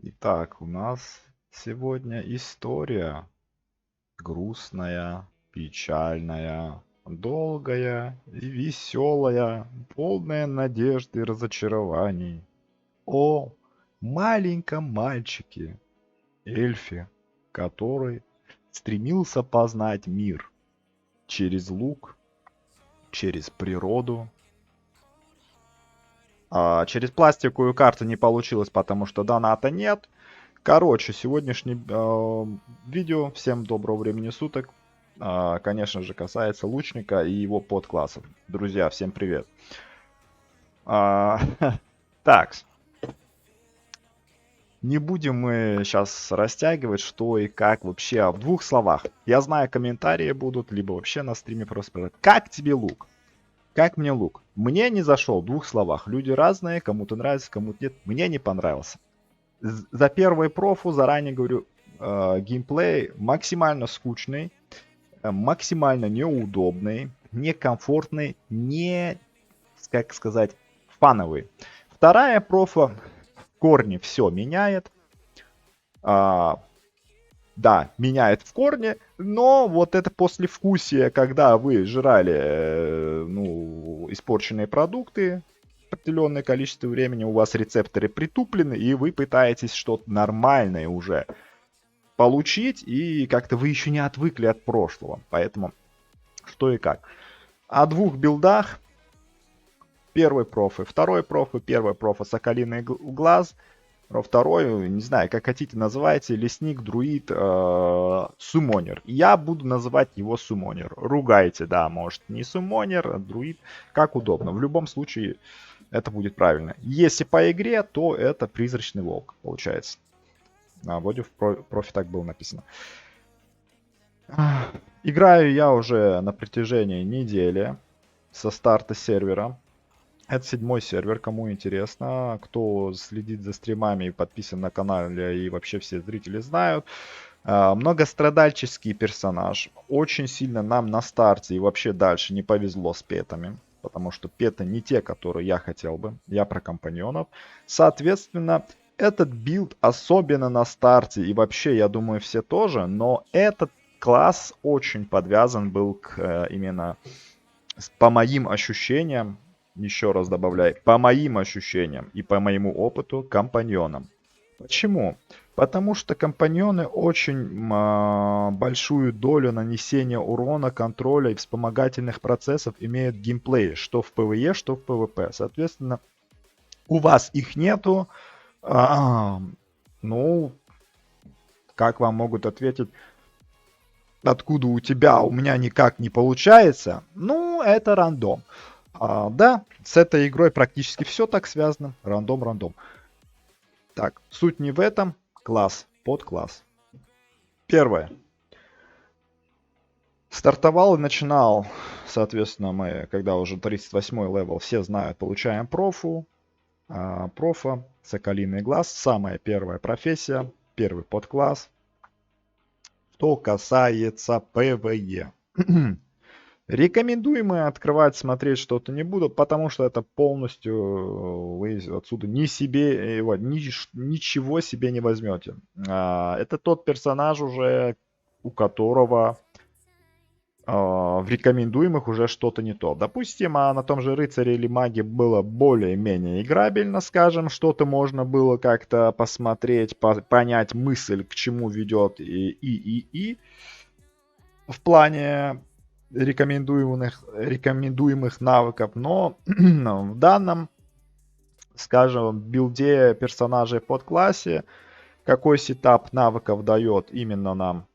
Итак, у нас сегодня история грустная, печальная, долгая и веселая, полная надежд и разочарований. О маленьком мальчике, эльфе, который стремился познать мир через лук, через природу. Через пластиковую карту не получилось, потому что доната нет. Короче, сегодняшнее видео, всем доброго времени суток, конечно же, касается лучника и его подклассов. Друзья, всем привет. А, Так, не будем мы сейчас растягивать, что и как вообще, в двух словах. Я знаю, комментарии будут, либо вообще на стриме просто спрашивать. Как тебе лук? Как мне лук? Мне не зашел, в двух словах. Люди разные, кому-то нравится, кому-то нет. Мне не понравился. За первый профу заранее говорю, геймплей максимально скучный, максимально неудобный, некомфортный, не, как сказать, фановый. Вторая профа в корне все меняет. А, да, меняет в корне, но вот это послевкусие, когда вы жрали, ну, испорченные продукты, определенное количество времени, у вас рецепторы притуплены, и вы пытаетесь что-то нормальное уже получить, и как-то вы еще не отвыкли от прошлого. Поэтому что и как. О двух билдах. Первый профы, второй профы. Первый профы Соколиный глаз. Второй, не знаю, как хотите называйте, лесник, друид, сумонер. Я буду называть его сумонер. Ругайте, да, может не сумонер, а друид, как удобно. В любом случае это будет правильно. Если по игре, то это призрачный волк, получается. Вроде в профи так было написано. Играю я уже на протяжении недели со старта сервера. Это 7-й сервер, кому интересно. Кто следит за стримами и подписан на канал, и вообще все зрители знают. Многострадальческий персонаж. Очень сильно нам на старте и вообще дальше не повезло с петами. Потому что петы не те, которые я хотел бы. Я про компаньонов. Соответственно, этот билд особенно на старте. И вообще, я думаю, все тоже. Но этот класс очень подвязан был к именно, по моим ощущениям, еще раз добавляю, по моим ощущениям и по моему опыту, компаньонам. Почему? Потому что компаньоны очень большую долю нанесения урона, контроля и вспомогательных процессов имеют в геймплее, что в PvE, что в PvP. Соответственно, у вас их нету. Ну, как вам могут ответить, откуда у тебя, у меня никак не получается? Ну, это рандом. Да, с этой игрой практически все так связано. Рандом. Так, суть не в этом. Класс, подкласс. Первое. Стартовал и начинал, соответственно, мы, когда уже 38-й левел, все знают, получаем профу. Профа, Соколиный глаз, самая первая профессия, первый подкласс. Что касается ПВЕ. Рекомендуемые открывать, смотреть что-то не буду, потому что это полностью вы отсюда ни себе, ничего себе не возьмете. Это тот персонаж уже, у которого в рекомендуемых уже что-то не то. Допустим, на том же рыцаре или маге было более-менее играбельно, скажем, что-то можно было как-то посмотреть, понять мысль, к чему ведет и в плане рекомендуемых навыков, но в данном, скажем, билде персонажей под классе, какой сетап навыков дает именно нам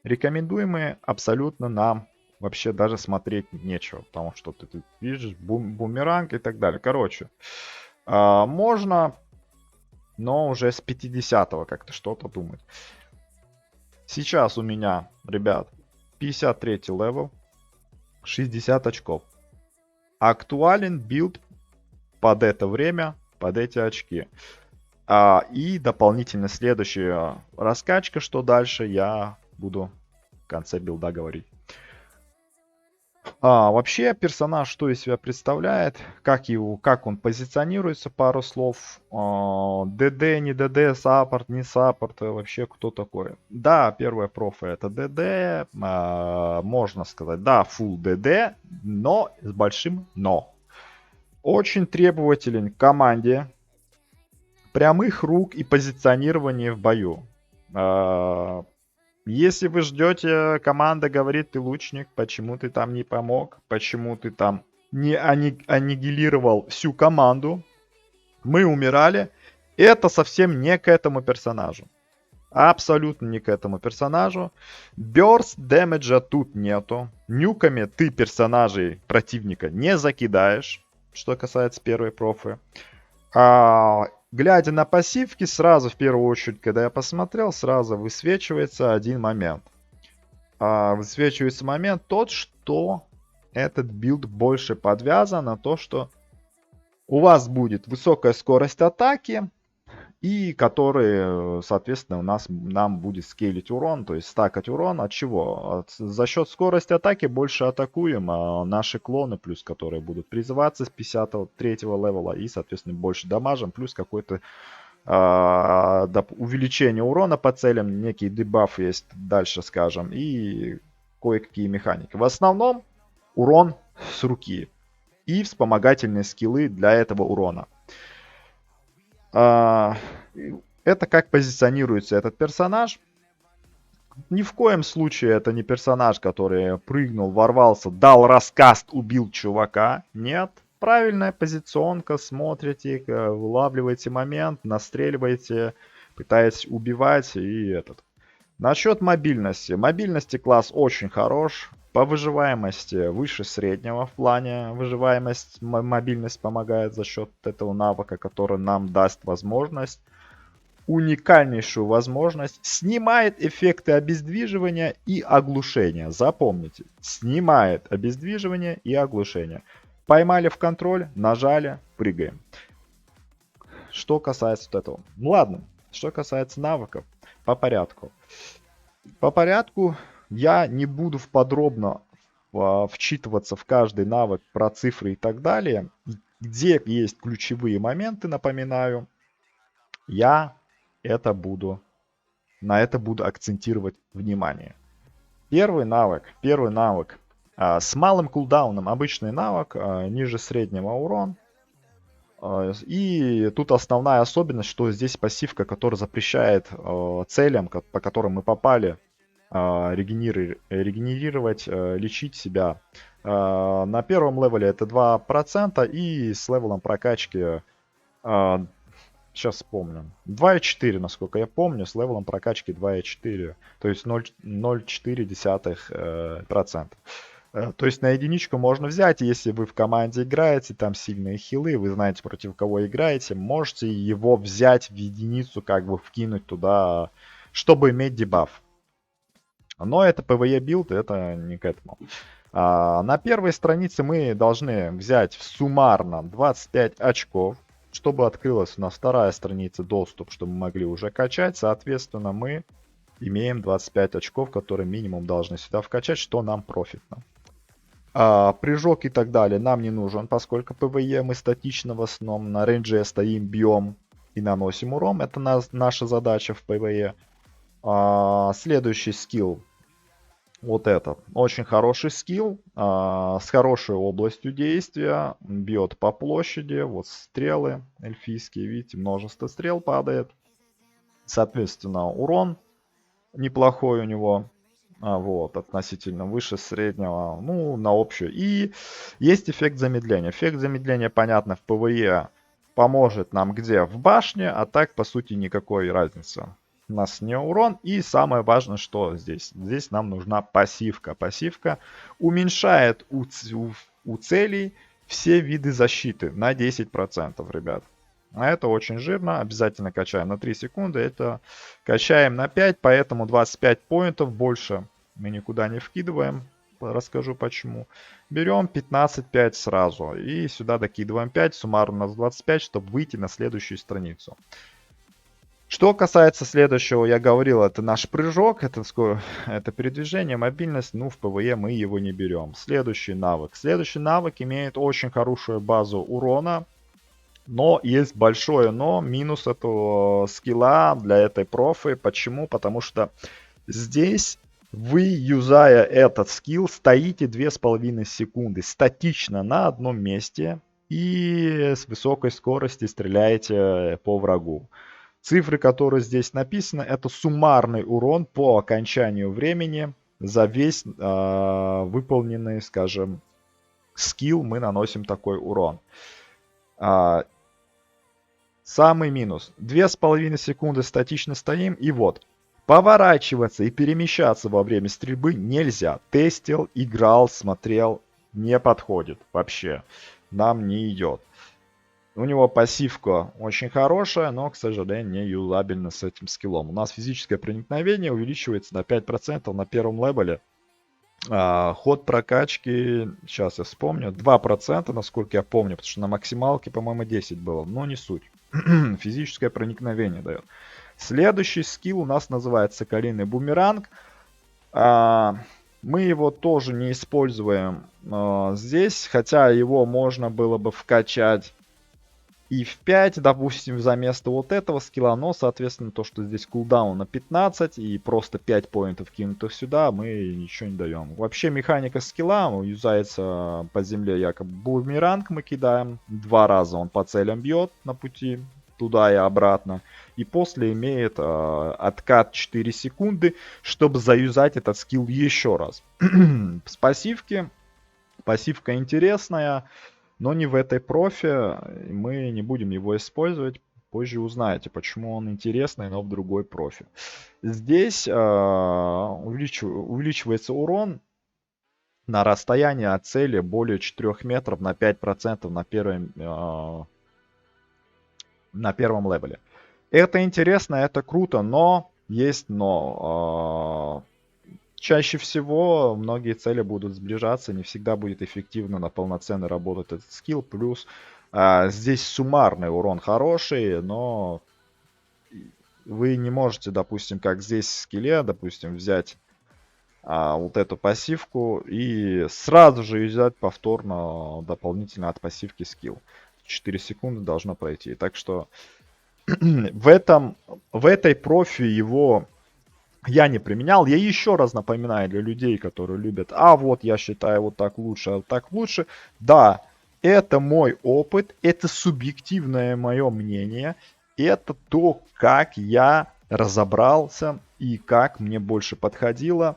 рекомендуемые, абсолютно нам вообще даже смотреть нечего, потому что ты видишь бумеранг и так далее. Короче, можно, но уже с 50-го как-то что-то думать. Сейчас у меня, ребят, 53-й левел, 60 очков. Актуален билд под это время, под эти очки. И дополнительно следующая раскачка, что дальше, я буду в конце билда говорить. Вообще персонаж что из себя представляет, как он позиционируется, пару слов. ДД, не ДД, саппорт, не саппорт, вообще кто такой? Да, первая профа это ДД, можно сказать, да, full ДД, но с большим но. Очень требователен к команде, прямых рук и позиционирования в бою. Если вы ждете, команда говорит, ты лучник, почему ты там не помог, почему ты там не аннигилировал всю команду, мы умирали, это совсем не к этому персонажу. Абсолютно не к этому персонажу. Burst дэмэджа тут нету. Нюками ты персонажей противника не закидаешь, что касается первой профы. Глядя на пассивки, сразу в первую очередь, когда я посмотрел, сразу высвечивается один момент. Высвечивается момент тот, что этот билд больше подвязан на то, что у вас будет высокая скорость атаки, и который, соответственно, нам будет скейлить урон, то есть стакать урон. От чего? За счет скорости атаки больше атакуем, а наши клоны, плюс которые будут призываться с 53-го левела, и, соответственно, больше дамажем, плюс какой-то увеличение урона по целям, некий дебаф есть, дальше скажем, и кое-какие механики. В основном урон с руки и вспомогательные скиллы для этого урона. Это как позиционируется этот персонаж. Ни в коем случае это не персонаж, который прыгнул, ворвался, дал раскаст, убил чувака. Нет. Правильная позиционка, смотрите, вылавливаете момент, настреливаете, пытаетесь убивать и этот. Насчет мобильности. Мобильности класс очень хорош. По выживаемости выше среднего в плане. Мобильность помогает за счет этого навыка, который нам даст возможность, уникальнейшую возможность, снимает эффекты обездвиживания и оглушения. Запомните, снимает обездвиживание и оглушение. Поймали в контроль, нажали, прыгаем. Что касается вот этого. Ладно, что касается навыков, по порядку. По порядку я не буду подробно вчитываться в каждый навык про цифры и так далее. Где есть ключевые моменты, напоминаю, я на это буду акцентировать внимание. Первый навык с малым кулдауном, обычный навык, ниже среднего урон. И тут основная особенность, что здесь пассивка, которая запрещает целям, по которым мы попали, регенерировать, лечить себя. На первом левеле это 2%, и с левелом прокачки, сейчас вспомню, 2,4, насколько я помню, с левелом прокачки 2,4, то есть 0,4%. То есть на единичку можно взять, если вы в команде играете, там сильные хилы, вы знаете, против кого играете, можете его взять в единицу, как бы вкинуть туда, чтобы иметь дебаф. Но это PvE билд, это не к этому. На первой странице мы должны взять суммарно 25 очков, чтобы открылась у нас вторая страница доступ, чтобы мы могли уже качать. Соответственно, мы имеем 25 очков, которые минимум должны сюда вкачать, что нам профитно. Прыжок и так далее нам не нужен, поскольку PvE мы статично в основном на рейнже стоим, бьем и наносим урон. Это наша задача в PvE. Следующий скилл. Вот это. Очень хороший скилл. С хорошей областью действия. Бьет по площади. Вот стрелы эльфийские. Видите, множество стрел падает. Соответственно, урон неплохой у него. Вот, относительно выше среднего, ну, на общую. И есть эффект замедления. Эффект замедления, понятно, в PvE поможет нам где? В башне, а так, по сути, никакой разницы. У нас не урон. И самое важное, что здесь? Здесь нам нужна пассивка. Пассивка уменьшает у целей все виды защиты на 10%, ребят. А это очень жирно. Обязательно качаем на 3 секунды. Это качаем на 5, поэтому 25 поинтов больше мы никуда не вкидываем. Расскажу почему. Берем 15-5 сразу. И сюда докидываем 5. Суммарно у нас 25, чтобы выйти на следующую страницу. Что касается следующего, я говорил, это наш прыжок, это передвижение, мобильность, ну в ПВЕ мы его не берем. Следующий навык. Следующий навык имеет очень хорошую базу урона, но есть большое но, минус этого скилла для этой профы. Почему? Потому что здесь вы, юзая этот скилл, стоите 2,5 секунды статично на одном месте и с высокой скоростью стреляете по врагу. Цифры, которые здесь написаны, это суммарный урон по окончанию времени за весь выполненный, скажем, скилл мы наносим такой урон. Самый минус. 2,5 секунды статично стоим, и вот. Поворачиваться и перемещаться во время стрельбы нельзя. Тестил, играл, смотрел. Не подходит вообще. Нам не идет. У него пассивка очень хорошая, но, к сожалению, не юзабельна с этим скиллом. У нас физическое проникновение увеличивается на 5% на первом левеле. Ход прокачки, сейчас я вспомню, 2%, насколько я помню, потому что на максималке, по-моему, 10 было, но не суть. Физическое проникновение дает. Следующий скилл у нас называется Соколиный бумеранг. Мы его тоже не используем здесь, хотя его можно было бы вкачать и в 5, допустим, за место вот этого скилла, но, соответственно, то, что здесь кулдаун на 15 и просто 5 поинтов кинутых сюда, мы ничего не даем. Вообще механика скилла юзается по земле якобы бумеранг мы кидаем, 2 раза он по целям бьет на пути туда и обратно, и после имеет откат 4 секунды, чтобы заюзать этот скилл еще раз. С пассивки, пассивка интересная, но не в этой профи, мы не будем его использовать. Позже узнаете, почему он интересный, но в другой профи. Здесь увеличивается урон на расстояние от цели более 4 метров на 5% на первом левеле. Это интересно, это круто, но есть но. Чаще всего многие цели будут сближаться, не всегда будет эффективно на полноценно работать этот скилл. Плюс здесь суммарный урон хороший, но вы не можете, допустим, как здесь в скилле, допустим, взять вот эту пассивку и сразу же взять повторно дополнительно от пассивки скилл. 4 секунды должно пройти. Так что в этой профи его я не применял. Я еще раз напоминаю для людей, которые любят, вот я считаю вот так лучше, а вот так лучше. Да, это мой опыт, это субъективное мое мнение. Это то, как я разобрался и как мне больше подходило,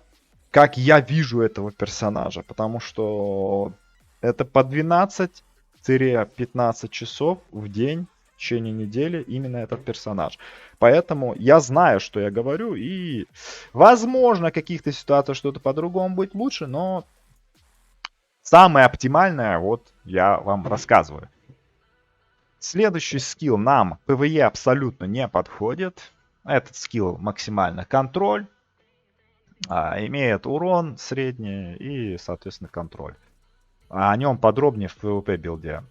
как я вижу этого персонажа. Потому что это по 12-15 часов в день в течение недели именно этот персонаж. Поэтому я знаю, что я говорю, и возможно, в каких-то ситуациях что-то по-другому будет лучше, но самое оптимальное вот я вам рассказываю. Следующий скилл нам ПВЕ абсолютно не подходит. Этот скилл максимально контроль. Имеет урон средний и, соответственно, контроль. О нем подробнее в PvP билде.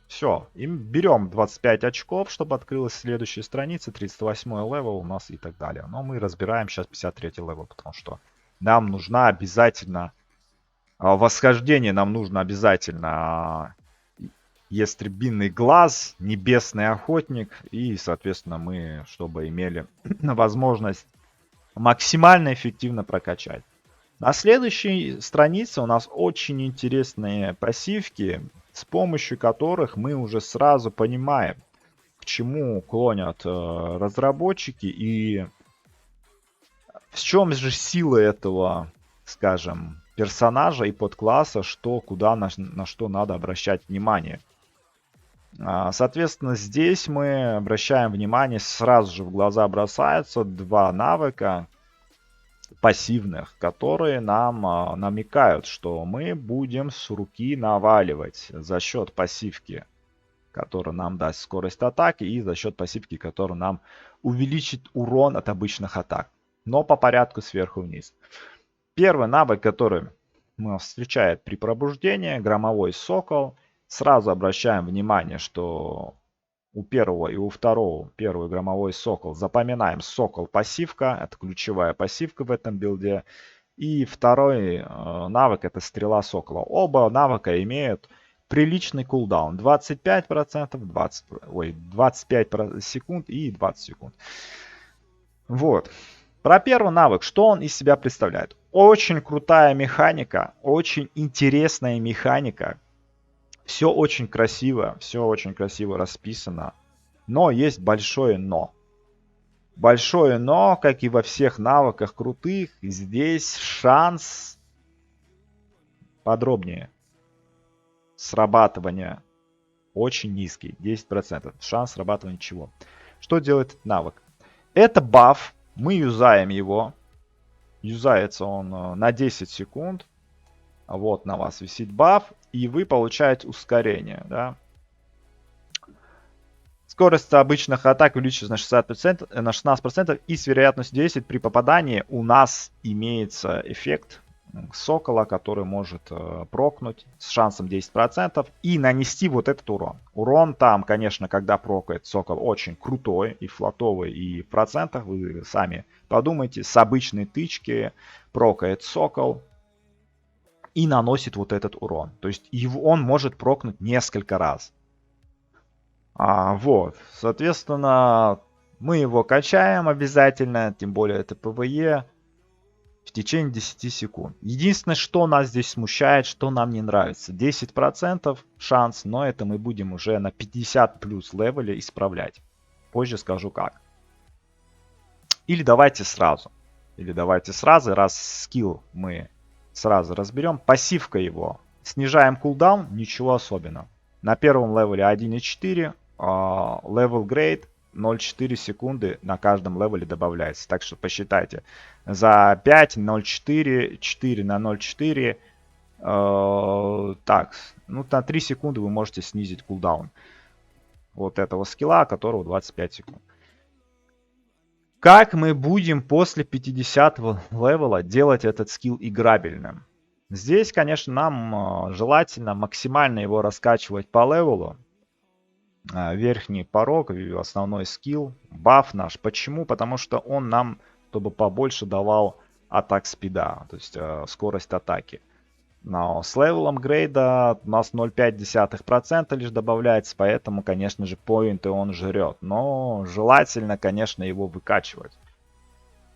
Все, берем 25 очков, чтобы открылась следующая страница, 38 левел у нас и так далее. Но мы разбираем сейчас 53 левел, потому что нам нужна обязательно восхождение, нам нужно обязательно ястребиный глаз, небесный охотник, и, соответственно, мы, чтобы имели возможность максимально эффективно прокачать. На следующей странице у нас очень интересные пассивки, с помощью которых мы уже сразу понимаем, к чему клонят разработчики и в чем же сила этого, скажем, персонажа и подкласса, куда на что надо обращать внимание. Соответственно, здесь мы обращаем внимание, сразу же в глаза бросаются 2 навыка пассивных, которые нам намекают, что мы будем с руки наваливать за счет пассивки, которая нам даст скорость атаки, и за счет пассивки, которая нам увеличит урон от обычных атак. Но по порядку сверху вниз. Первый навык, который нас встречает при пробуждении, громовой сокол. Сразу обращаем внимание, что у первого и у второго. Первый громовой сокол. Запоминаем, сокол пассивка. Это ключевая пассивка в этом билде. И второй навык это стрела сокола. Оба навыка имеют приличный кулдаун. 25%, 25 секунд и 20 секунд. Вот. Про первый навык, что он из себя представляет? Очень крутая механика, очень интересная механика. Все очень красиво расписано. Но есть большое но. Большое но, как и во всех навыках крутых, здесь шанс подробнее срабатывания очень низкий, 10%. Шанс срабатывания чего? Что делает этот навык? Это баф, мы юзаем его. Юзается он на 10 секунд. Вот на вас висит баф, и вы получаете ускорение, да. Скорость обычных атак увеличивается на 16%, и с вероятностью 10 при попадании у нас имеется эффект сокола, который может прокнуть с шансом 10% и нанести вот этот урон. Урон там, конечно, когда прокает сокол, очень крутой и флотовый, и в процентах, вы сами подумайте, с обычной тычки прокает сокол и наносит вот этот урон. То есть он может прокнуть несколько раз. Вот, соответственно, мы его качаем обязательно, тем более это ПВЕ, в течение 10 секунд. Единственное, что нас здесь смущает, что нам не нравится. 10% шанс, но это мы будем уже на 50 плюс левеле исправлять. Позже скажу как. Или давайте сразу, раз скилл мы сразу разберем. Пассивка его. Снижаем кулдаун, ничего особенного. На первом левеле 1.4, level grade 0.4 секунды на каждом левеле добавляется. Так что посчитайте. За 5, 0.4, 4 на 0.4. Так, ну на 3 секунды вы можете снизить кулдаун вот этого скилла, которого 25 секунд. Как мы будем после 50 левела делать этот скилл играбельным? Здесь, конечно, нам желательно максимально его раскачивать по левелу. Верхний порог, основной скилл, баф наш. Почему? Потому что он нам, чтобы побольше давал атак спида, то есть скорость атаки. Но с левелом грейда у нас 0,5% лишь добавляется, поэтому, конечно же, поинты он жрет. Но желательно, конечно, его выкачивать.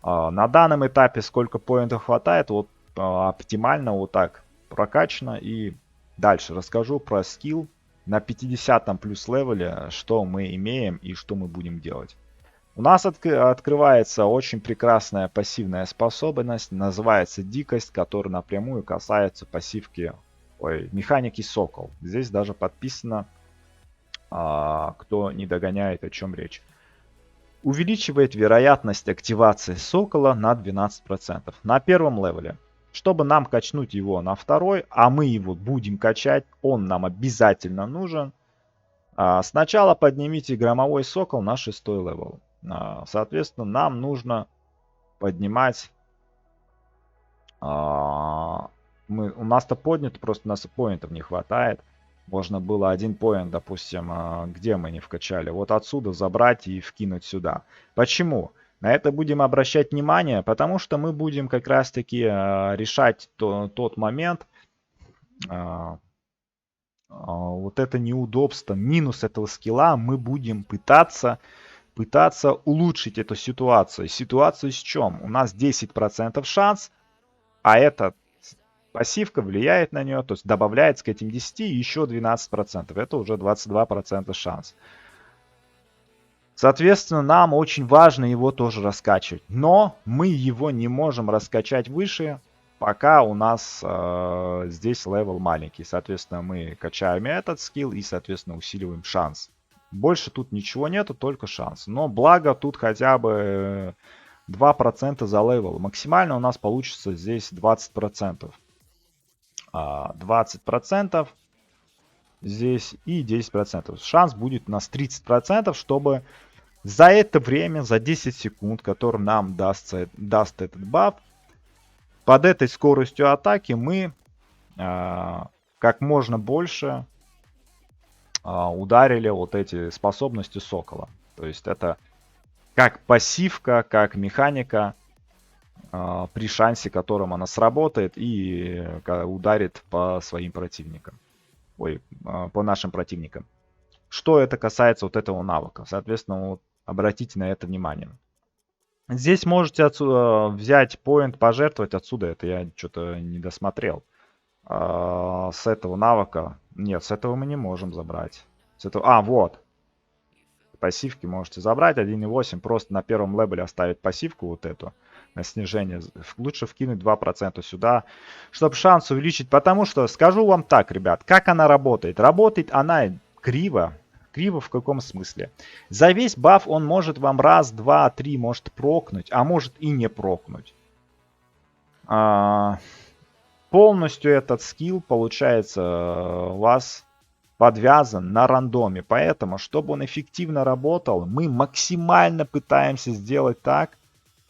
На данном этапе сколько поинтов хватает, вот оптимально вот так прокачано. И дальше расскажу про скилл на 50 плюс левеле, что мы имеем и что мы будем делать. У нас открывается очень прекрасная пассивная способность, называется дикость, которая напрямую касается пассивки, механики сокол. Здесь даже подписано, кто не догоняет, о чем речь. Увеличивает вероятность активации сокола на 12% на первом левеле. Чтобы нам качнуть его на второй, а мы его будем качать, он нам обязательно нужен. Сначала поднимите громовой сокол на 6 левел. Соответственно, нам нужно поднимать... у нас-то поднято, просто у нас поинтов не хватает. Можно было один поинт, допустим, где мы не вкачали. Вот отсюда забрать и вкинуть сюда. Почему? На это будем обращать внимание, потому что мы будем как раз-таки решать тот момент, вот это неудобство, минус этого скилла, мы будем пытаться улучшить эту ситуацию. Ситуацию с чем? У нас 10% шанс, а эта пассивка влияет на нее, то есть добавляется к этим 10 еще 12%. Это уже 22% шанс. Соответственно, нам очень важно его тоже раскачивать. Но мы его не можем раскачать выше, пока у нас здесь левел маленький. Соответственно, мы качаем этот скилл и, соответственно, усиливаем шанс. Больше тут ничего нету, только шанс. Но благо тут хотя бы 2% за левел. Максимально у нас получится здесь 20%. 20% здесь и 10%. Шанс будет у нас 30%, чтобы за это время, за 10 секунд, который нам даст этот баф, под этой скоростью атаки мы как можно больше ударили вот эти способности Сокола. То есть это как пассивка, как механика, при шансе, которым она сработает и ударит по своим противникам. Ой, по нашим противникам. Что это касается вот этого навыка. Соответственно, вот обратите на это внимание. Здесь можете отсюда взять поинт, пожертвовать отсюда. Это я что-то не досмотрел. С этого навыка. Нет, с этого мы не можем забрать. С этого... вот. Пассивки можете забрать. 1.8. Просто на первом левеле оставить пассивку вот эту. На снижение. Лучше вкинуть 2% сюда. Чтобы шанс увеличить. Потому что, скажу вам так, ребят. Как она работает? Работает она криво. Криво в каком смысле? За весь баф он может вам раз, два, три может прокнуть. А может и не прокнуть. Полностью этот скилл, получается, у вас подвязан на рандоме. Поэтому, чтобы он эффективно работал, мы максимально пытаемся сделать так,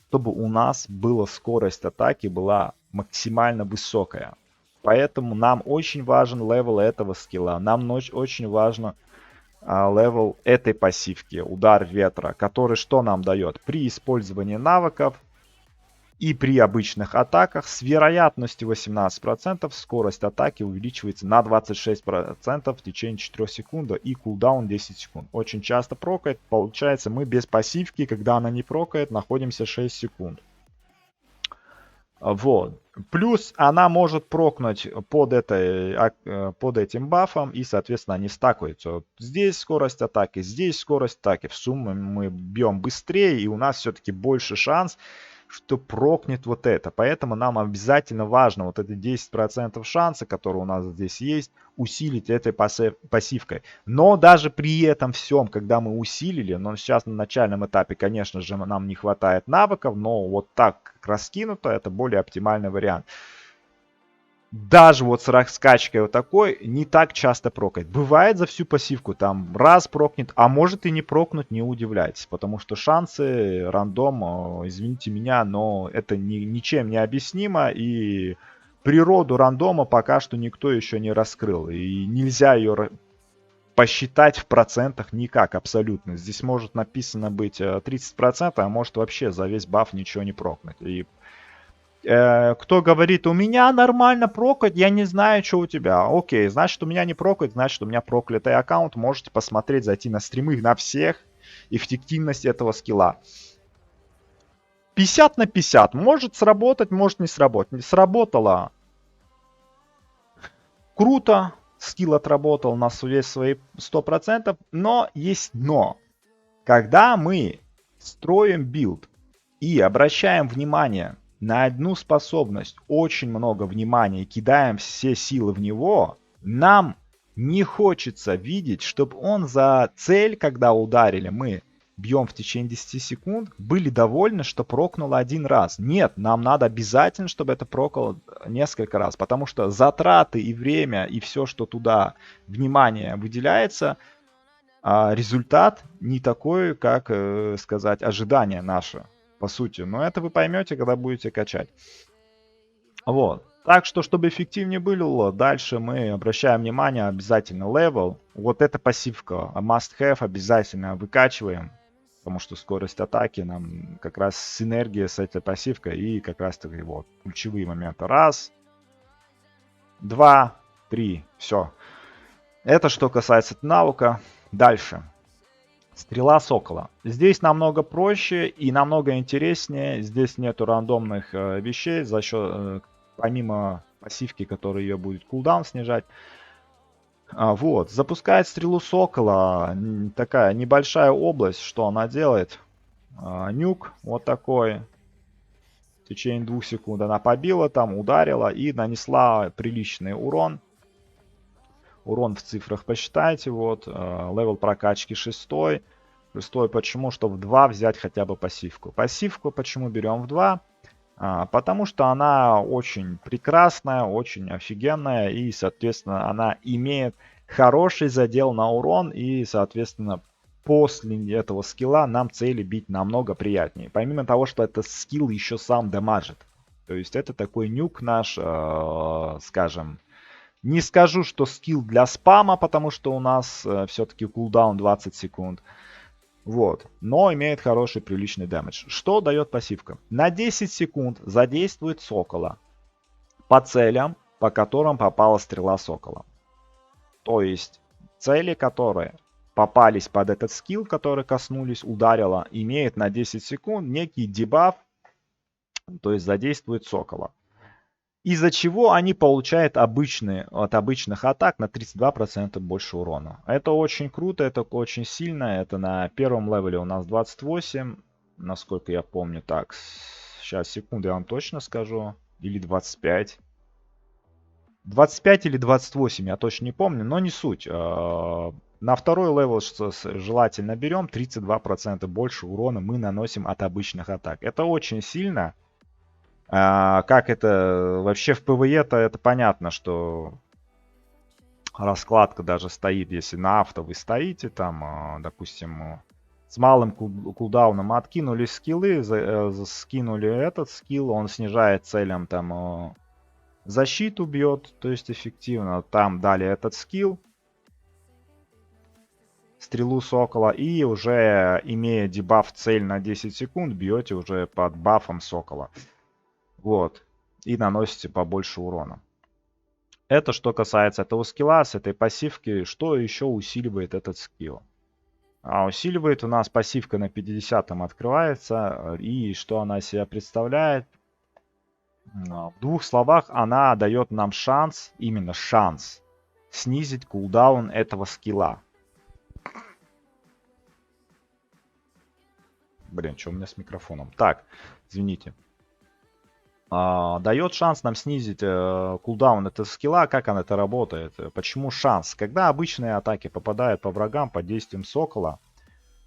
чтобы у нас была скорость атаки была максимально высокая. Поэтому нам очень важен левел этого скилла. Нам очень важно левел этой пассивки, удар ветра, который что нам дает? При использовании навыков и при обычных атаках с вероятностью 18% скорость атаки увеличивается на 26% в течение 4 секунд и кулдаун 10 секунд. Очень часто прокает. Получается, мы без пассивки, когда она не прокает, находимся 6 секунд. Вот. Плюс она может прокнуть под этим бафом, и, соответственно, они стакаются. Вот здесь скорость атаки, здесь скорость атаки. В сумме мы бьем быстрее, и у нас все-таки больше шанс, что прокнет вот это. Поэтому нам обязательно важно вот эти 10% шанса, которые у нас здесь есть, усилить этой пассивкой. Но даже при этом всем, когда мы усилили, но сейчас на начальном этапе, конечно же, нам не хватает навыков, но вот так раскинуто, это более оптимальный вариант. Даже вот с раскачкой вот такой не так часто прокает. Бывает за всю пассивку там раз прокнет, а может и не прокнуть, не удивляйтесь. Потому что шансы, рандом, извините меня, но это ничем не объяснимо. И природу рандома пока что никто еще не раскрыл. И нельзя ее посчитать в процентах никак абсолютно. Здесь может написано быть 30%, а может вообще за весь баф ничего не прокнуть. И кто говорит, у меня нормально прокать, я не знаю, что у тебя. Окей, значит, у меня не прокать, значит, у меня проклятый аккаунт. Можете посмотреть, зайти на стримы на всех. Эффективность этого скилла. 50 на 50. Может сработать, может не сработать. Не сработало. Круто. Скилл отработал на весь свои 100%. Но есть но. Когда мы строим билд и обращаем внимание на одну способность, очень много внимания, кидаем все силы в него, нам не хочется видеть, чтобы он за цель, когда ударили, мы бьем в течение 10 секунд, были довольны, что прокнуло один раз. Нет, нам надо обязательно, чтобы это прокало несколько раз, потому что затраты и время, и все, что туда внимание выделяется, результат не такой, как сказать, ожидание наше, по сути. Но это вы поймете, когда будете качать. Вот. Так что, чтобы эффективнее было, дальше мы обращаем внимание обязательно левел. Вот эта пассивка must have обязательно выкачиваем, потому что скорость атаки нам как раз синергия с этой пассивкой и как раз таки вот ключевые моменты. Раз, два, три, все. Это что касается навыка. Дальше. Стрела Сокола. Здесь намного проще и намного интереснее. Здесь нету рандомных вещей за счет, помимо пассивки, которая ее будет кулдаун снижать. Вот. Запускает стрелу Сокола. Такая небольшая область. Что она делает? Нюк вот такой. В течение 2 секунд она побила там, ударила и нанесла приличный урон. Урон в цифрах посчитайте. Вот. Левел прокачки 6. 6 почему? Чтобы в 2 взять хотя бы пассивку. Пассивку почему берем в 2? Потому что она очень прекрасная, очень офигенная. И, соответственно, она имеет хороший задел на урон. И, соответственно, после этого скилла нам цели бить намного приятнее. Помимо того, что этот скилл еще сам дамажит. То есть это такой нюк наш, скажем, Не скажу, что скилл для спама, потому что у нас все-таки кулдаун 20 секунд. Вот. Но имеет хороший приличный дэмэдж. Что дает пассивка? На 10 секунд задействует сокола по целям, по которым попала стрела сокола. То есть цели, которые попались под этот скилл, который коснулись, ударила, имеет на 10 секунд некий дебаф, то есть задействует сокола. Из-за чего они получают от обычных атак на 32% больше урона. Это очень круто, это очень сильно. Это на первом левеле у нас 28, насколько я помню. Так, сейчас, секунду, я вам точно скажу. Или 25. 25 или 28, я точно не помню, но не суть. На второй левел желательно берем 32% больше урона мы наносим от обычных атак. Это очень сильно. Как это вообще в ПВЕ-то это понятно, что раскладка даже стоит, если на авто вы стоите, там, допустим, с малым кулдауном откинули скиллы, скинули этот скилл, он снижает целям там защиту бьет, то есть эффективно. Там дали этот скилл, стрелу сокола, и уже имея дебаф цель на 10 секунд, бьете уже под бафом сокола. Вот. И наносите побольше урона. Это что касается этого скилла, с этой пассивки. Что еще усиливает этот скилл? Усиливает у нас пассивка на 50-м открывается. И что она из себя представляет? В двух словах, она дает нам шанс, именно шанс, снизить кулдаун этого скилла. Блин, что у меня с микрофоном? Так, извините. Дает шанс нам снизить кулдаун этого скилла. Как она это работает? Почему шанс? Когда обычные атаки попадают по врагам под действием сокола,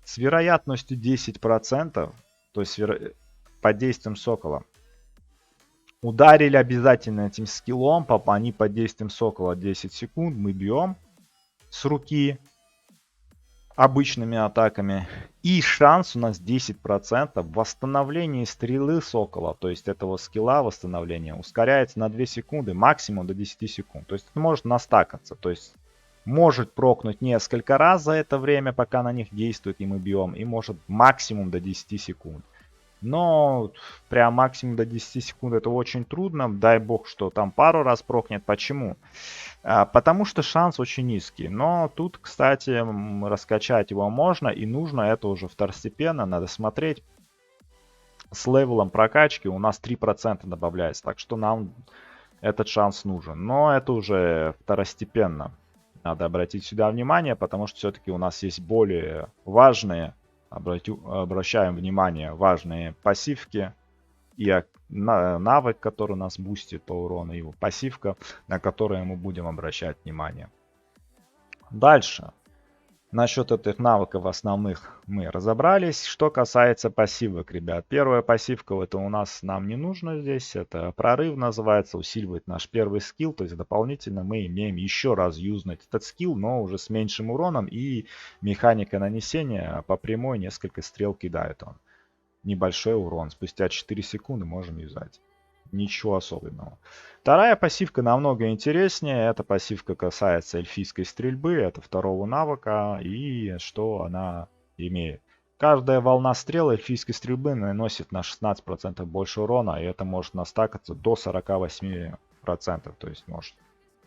с вероятностью 10%, то есть под действием сокола, ударили обязательно этим скиллом, они под действием сокола 10 секунд, мы бьем с руки обычными атаками. И шанс у нас 10% восстановления стрелы сокола, то есть этого скилла восстановления, ускоряется на 2 секунды, максимум до 10 секунд. То есть это может настакаться, то есть может прокнуть несколько раз за это время, пока на них действует и мы бьем, и может максимум до 10 секунд. Но прям максимум до 10 секунд это очень трудно. Дай бог, что там пару раз прокнет. Почему? Потому что шанс очень низкий. Но тут, кстати, раскачать его можно и нужно. Это уже второстепенно. Надо смотреть. С левелом прокачки у нас 3% добавляется. Так что нам этот шанс нужен. Но это уже второстепенно. Надо обратить сюда внимание, потому что все-таки у нас есть более важные, обращаем внимание, важные пассивки и навык, который нас бустит по урону, и пассивка, на которую мы будем обращать внимание. Дальше. Насчет этих навыков основных мы разобрались. Что касается пассивок, ребят. Первая пассивка, это у нас нам не нужно здесь. Это прорыв называется, усиливает наш первый скилл. То есть дополнительно мы имеем еще раз юзнуть этот скилл, но уже с меньшим уроном. И механика нанесения по прямой несколько стрел кидает он. Небольшой урон. Спустя 4 секунды можем юзать. Ничего особенного. Вторая пассивка намного интереснее. Эта пассивка касается эльфийской стрельбы. Это второго навыка. И что она имеет? Каждая волна стрел эльфийской стрельбы наносит на 16% больше урона. И это может настакаться до 48%. То есть может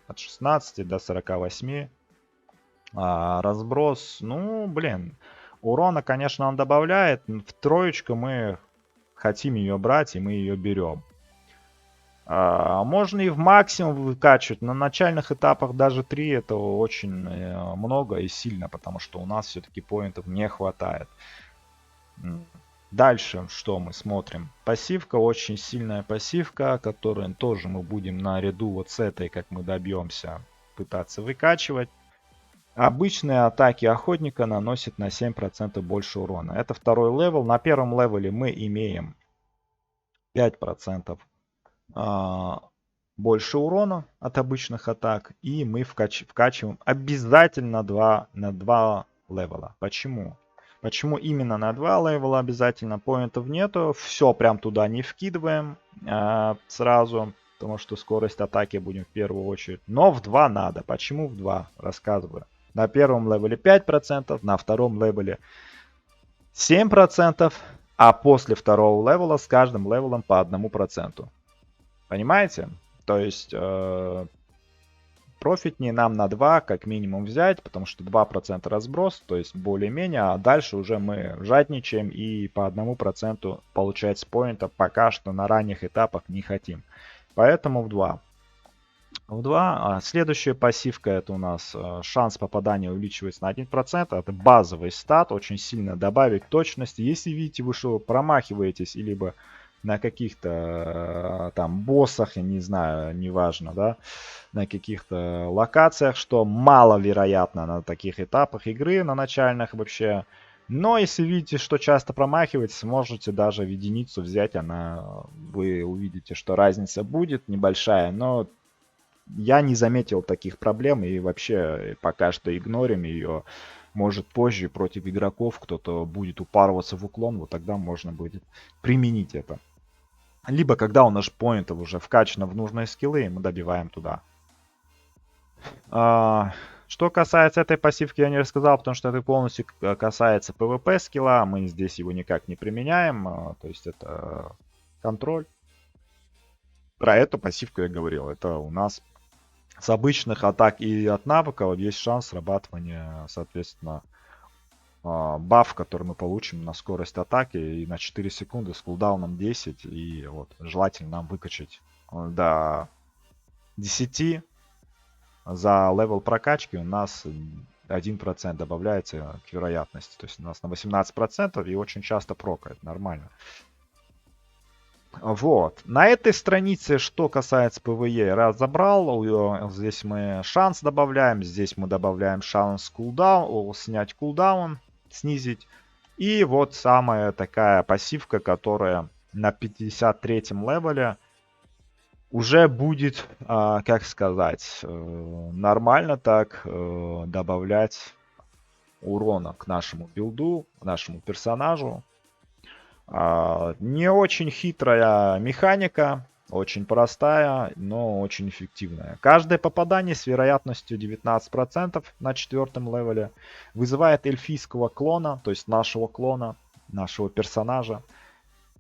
от 16 до 48. Разброс. Ну, блин. Урона, конечно, он добавляет. В троечку мы хотим ее брать, и мы ее берем. Можно и в максимум выкачивать. На начальных этапах даже 3 это очень много и сильно, потому что у нас все-таки поинтов не хватает. Дальше что мы смотрим? Пассивка, очень сильная пассивка, которую тоже мы будем наряду вот с этой, как мы добьемся, пытаться выкачивать. Обычные атаки охотника наносят на 7% больше урона. Это второй левел. На первом левеле мы имеем 5% больше урона от обычных атак. И мы вкачиваем обязательно на 2 левела. Почему? Почему именно на 2 левела обязательно? Поинтов нету. Все прям туда не вкидываем сразу. потому что скорость атаки будем в первую очередь. Но в 2 надо. Почему в 2? Рассказываю. На первом левеле 5%, на втором левеле 7%, а после второго левела с каждым левелом по 1%. Понимаете? То есть профитнее нам на 2 как минимум взять, потому что 2% разброс, то есть более-менее, а дальше уже мы жадничаем и по 1% получать с поинта пока что на ранних этапах не хотим. Поэтому в 2. В 2. Следующая пассивка, это у нас шанс попадания увеличивается на 1%. Это базовый стат, очень сильно добавить точности. Если видите, вы что промахиваетесь, либо на каких-то там боссах, я не знаю, неважно, да, на каких-то локациях, что маловероятно на таких этапах игры, на начальных вообще. Но если видите, что часто промахиваетесь, можете даже в единицу взять, вы увидите, что разница будет небольшая, но я не заметил таких проблем и вообще пока что игнорим ее. Может позже против игроков кто-то будет упарываться в уклон, вот тогда можно будет применить это. Либо когда у нас поинтов уже вкачано в нужные скиллы, и мы добиваем туда. Что касается этой пассивки, я не рассказал, потому что это полностью касается PvP скилла. Мы здесь его никак не применяем. То есть это контроль. Про эту пассивку я говорил. Это у нас с обычных атак и от навыков есть шанс срабатывания, соответственно, баф, который мы получим на скорость атаки и на 4 секунды с кулдауном 10. И вот желательно нам выкачать до 10. За левел прокачки у нас 1% добавляется к вероятности. То есть у нас на 18% и очень часто прокает. Нормально. Вот. На этой странице, что касается PvE, разобрал. Здесь мы шанс добавляем. Здесь мы добавляем шанс снять кулдаун, снизить. И вот самая такая пассивка, которая на 53-м левеле уже будет, как сказать, нормально так добавлять урона к нашему билду, к нашему персонажу. Не очень хитрая механика, очень простая, но очень эффективная. Каждое попадание с вероятностью 19% на 4-м левеле вызывает эльфийского клона, то есть нашего клона, нашего персонажа,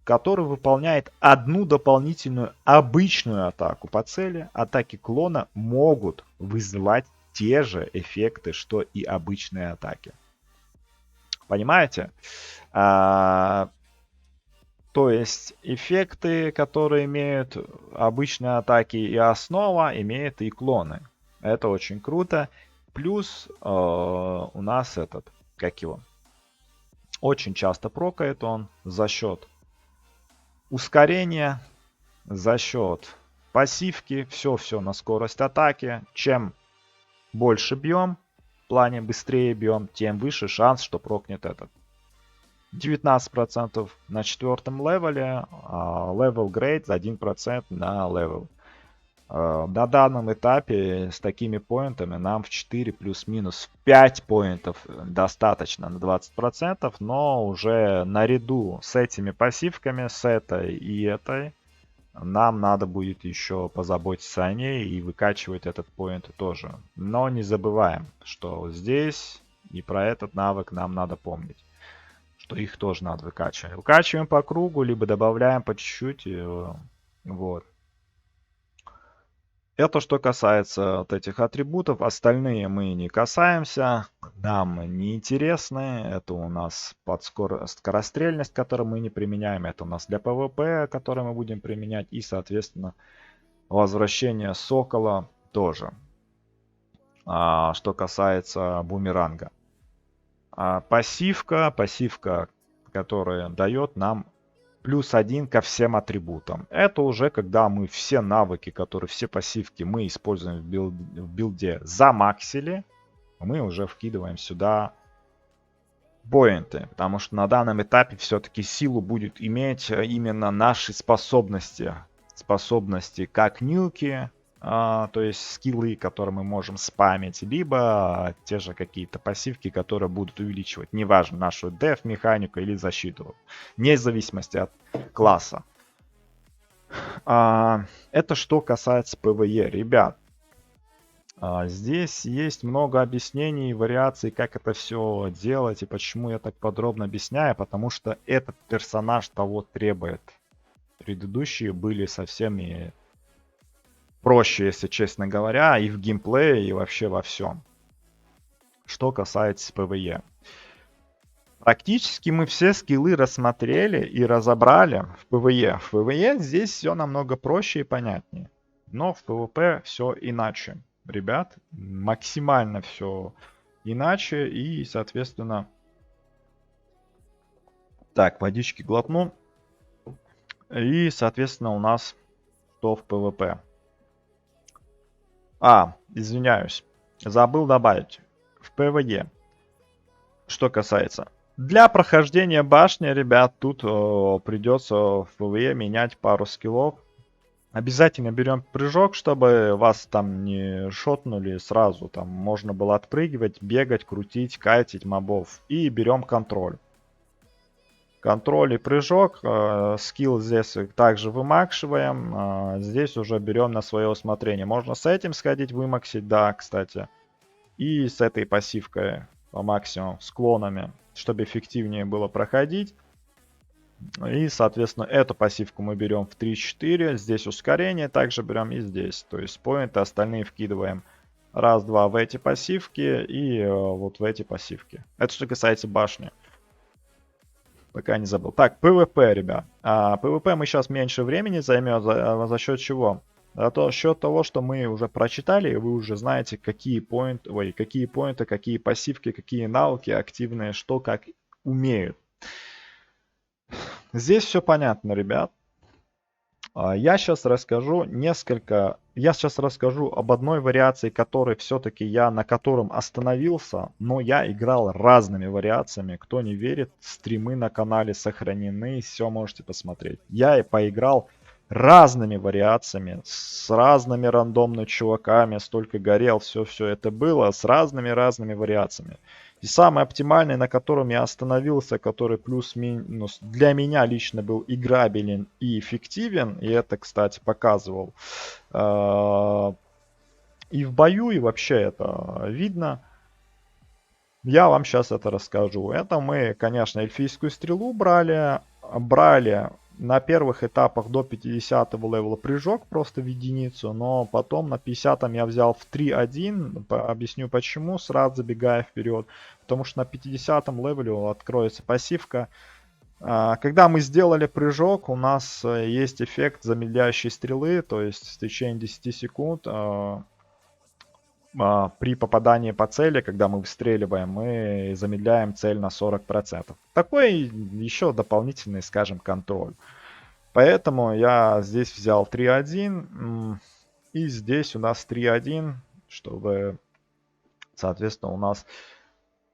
который выполняет одну дополнительную обычную атаку по цели. Атаки клона могут вызывать те же эффекты, что и обычные атаки. Понимаете? То есть эффекты, которые имеют обычные атаки и основа, имеют и клоны. Это очень круто. Плюс у нас как его, очень часто прокает он за счет ускорения, за счет пассивки. Все на скорость атаки. Чем больше бьем, в плане быстрее бьем, тем выше шанс, что прокнет этот. 19% на 4-м левеле, левел грейд 1% на левел. На данном этапе с такими поинтами нам в 4 плюс-минус 5 поинтов достаточно на 20%, но уже наряду с этими пассивками, с этой и этой, нам надо будет еще позаботиться о ней и выкачивать этот поинт тоже. Но не забываем, что здесь и про этот навык нам надо помнить, что их тоже надо выкачивать. Выкачиваем по кругу, либо добавляем по чуть-чуть. Вот. Это что касается вот этих атрибутов. Остальные мы не касаемся. Нам не интересны. Это у нас скорострельность, которую мы не применяем. Это у нас для PvP, который мы будем применять. И, соответственно, возвращение сокола тоже. Что касается бумеранга. Пассивка, которая дает нам +1 ко всем атрибутам. Это уже когда мы все навыки, все пассивки мы используем в билде замаксили, мы уже вкидываем сюда поинты. Потому что на данном этапе все-таки силу будет иметь именно наши способности. Способности как нюки, то есть скиллы, которые мы можем спамить, либо те же какие-то пассивки, которые будут увеличивать, неважно, нашу деф механику или защиту, вне зависимости от класса. Это что касается ПВЕ, ребят. Здесь есть много объяснений, вариаций, как это все делать и почему я так подробно объясняю, потому что этот персонаж того требует. Предыдущие были совсем и проще, если честно говоря, и в геймплее, и вообще во всем. Что касается ПВЕ. Практически мы все скиллы рассмотрели и разобрали в ПВЕ. В ПВЕ здесь все намного проще и понятнее. Но в ПВП все иначе. Ребят, максимально все иначе. И, соответственно... Так, водички глотну. И, соответственно, у нас что в ПВП. Извиняюсь. Забыл добавить. В ПВЕ. Что касается. Для прохождения башни, ребят, тут придется в ПВЕ менять пару скиллов. Обязательно берем прыжок, чтобы вас там не шотнули сразу. Там можно было отпрыгивать, бегать, крутить, кайтить мобов. И берем контроль. Контроль и прыжок. Скилл здесь также вымакшиваем. Здесь уже берем на свое усмотрение. Можно с этим сходить, вымаксить, да, кстати. И с этой пассивкой по максимуму, с клонами, чтобы эффективнее было проходить. И, соответственно, эту пассивку мы берем в 3-4. Здесь ускорение также берем и здесь. То есть поинты остальные вкидываем раз-два в эти пассивки и вот в эти пассивки. Это что касается башни. Пока не забыл. Так, ПВП, ребят. ПВП мы сейчас меньше времени займем. За счет чего? За счет того, что мы уже прочитали, и вы уже знаете, какие поинты, какие пассивки, какие навыки активные, что как умеют. Здесь все понятно, ребят. Я сейчас расскажу об одной вариации, которой все-таки на котором остановился, но я играл разными вариациями. Кто не верит, стримы на канале сохранены, все можете посмотреть. Я и поиграл разными вариациями, с разными рандомными чуваками, столько горел, все это было, с разными вариациями. И самый оптимальный, на котором я остановился, который плюс-минус для меня лично был играбелен и эффективен, и это, кстати, показывал и в бою, и вообще это видно. Я вам сейчас это расскажу. Это мы, конечно, эльфийскую стрелу брали на первых этапах до 50 левела прыжок просто в единицу, но потом на 50 я взял в 3.1, объясню почему, сразу забегая вперед, потому что на 50 левеле откроется пассивка. Когда мы сделали прыжок, у нас есть эффект замедляющей стрелы, то есть в течение 10 секунд при попадании по цели, когда мы выстреливаем, мы замедляем цель на 40%. Такой еще дополнительный, скажем, контроль. Поэтому я здесь взял 3.1. И здесь у нас 3.1, чтобы, соответственно, у нас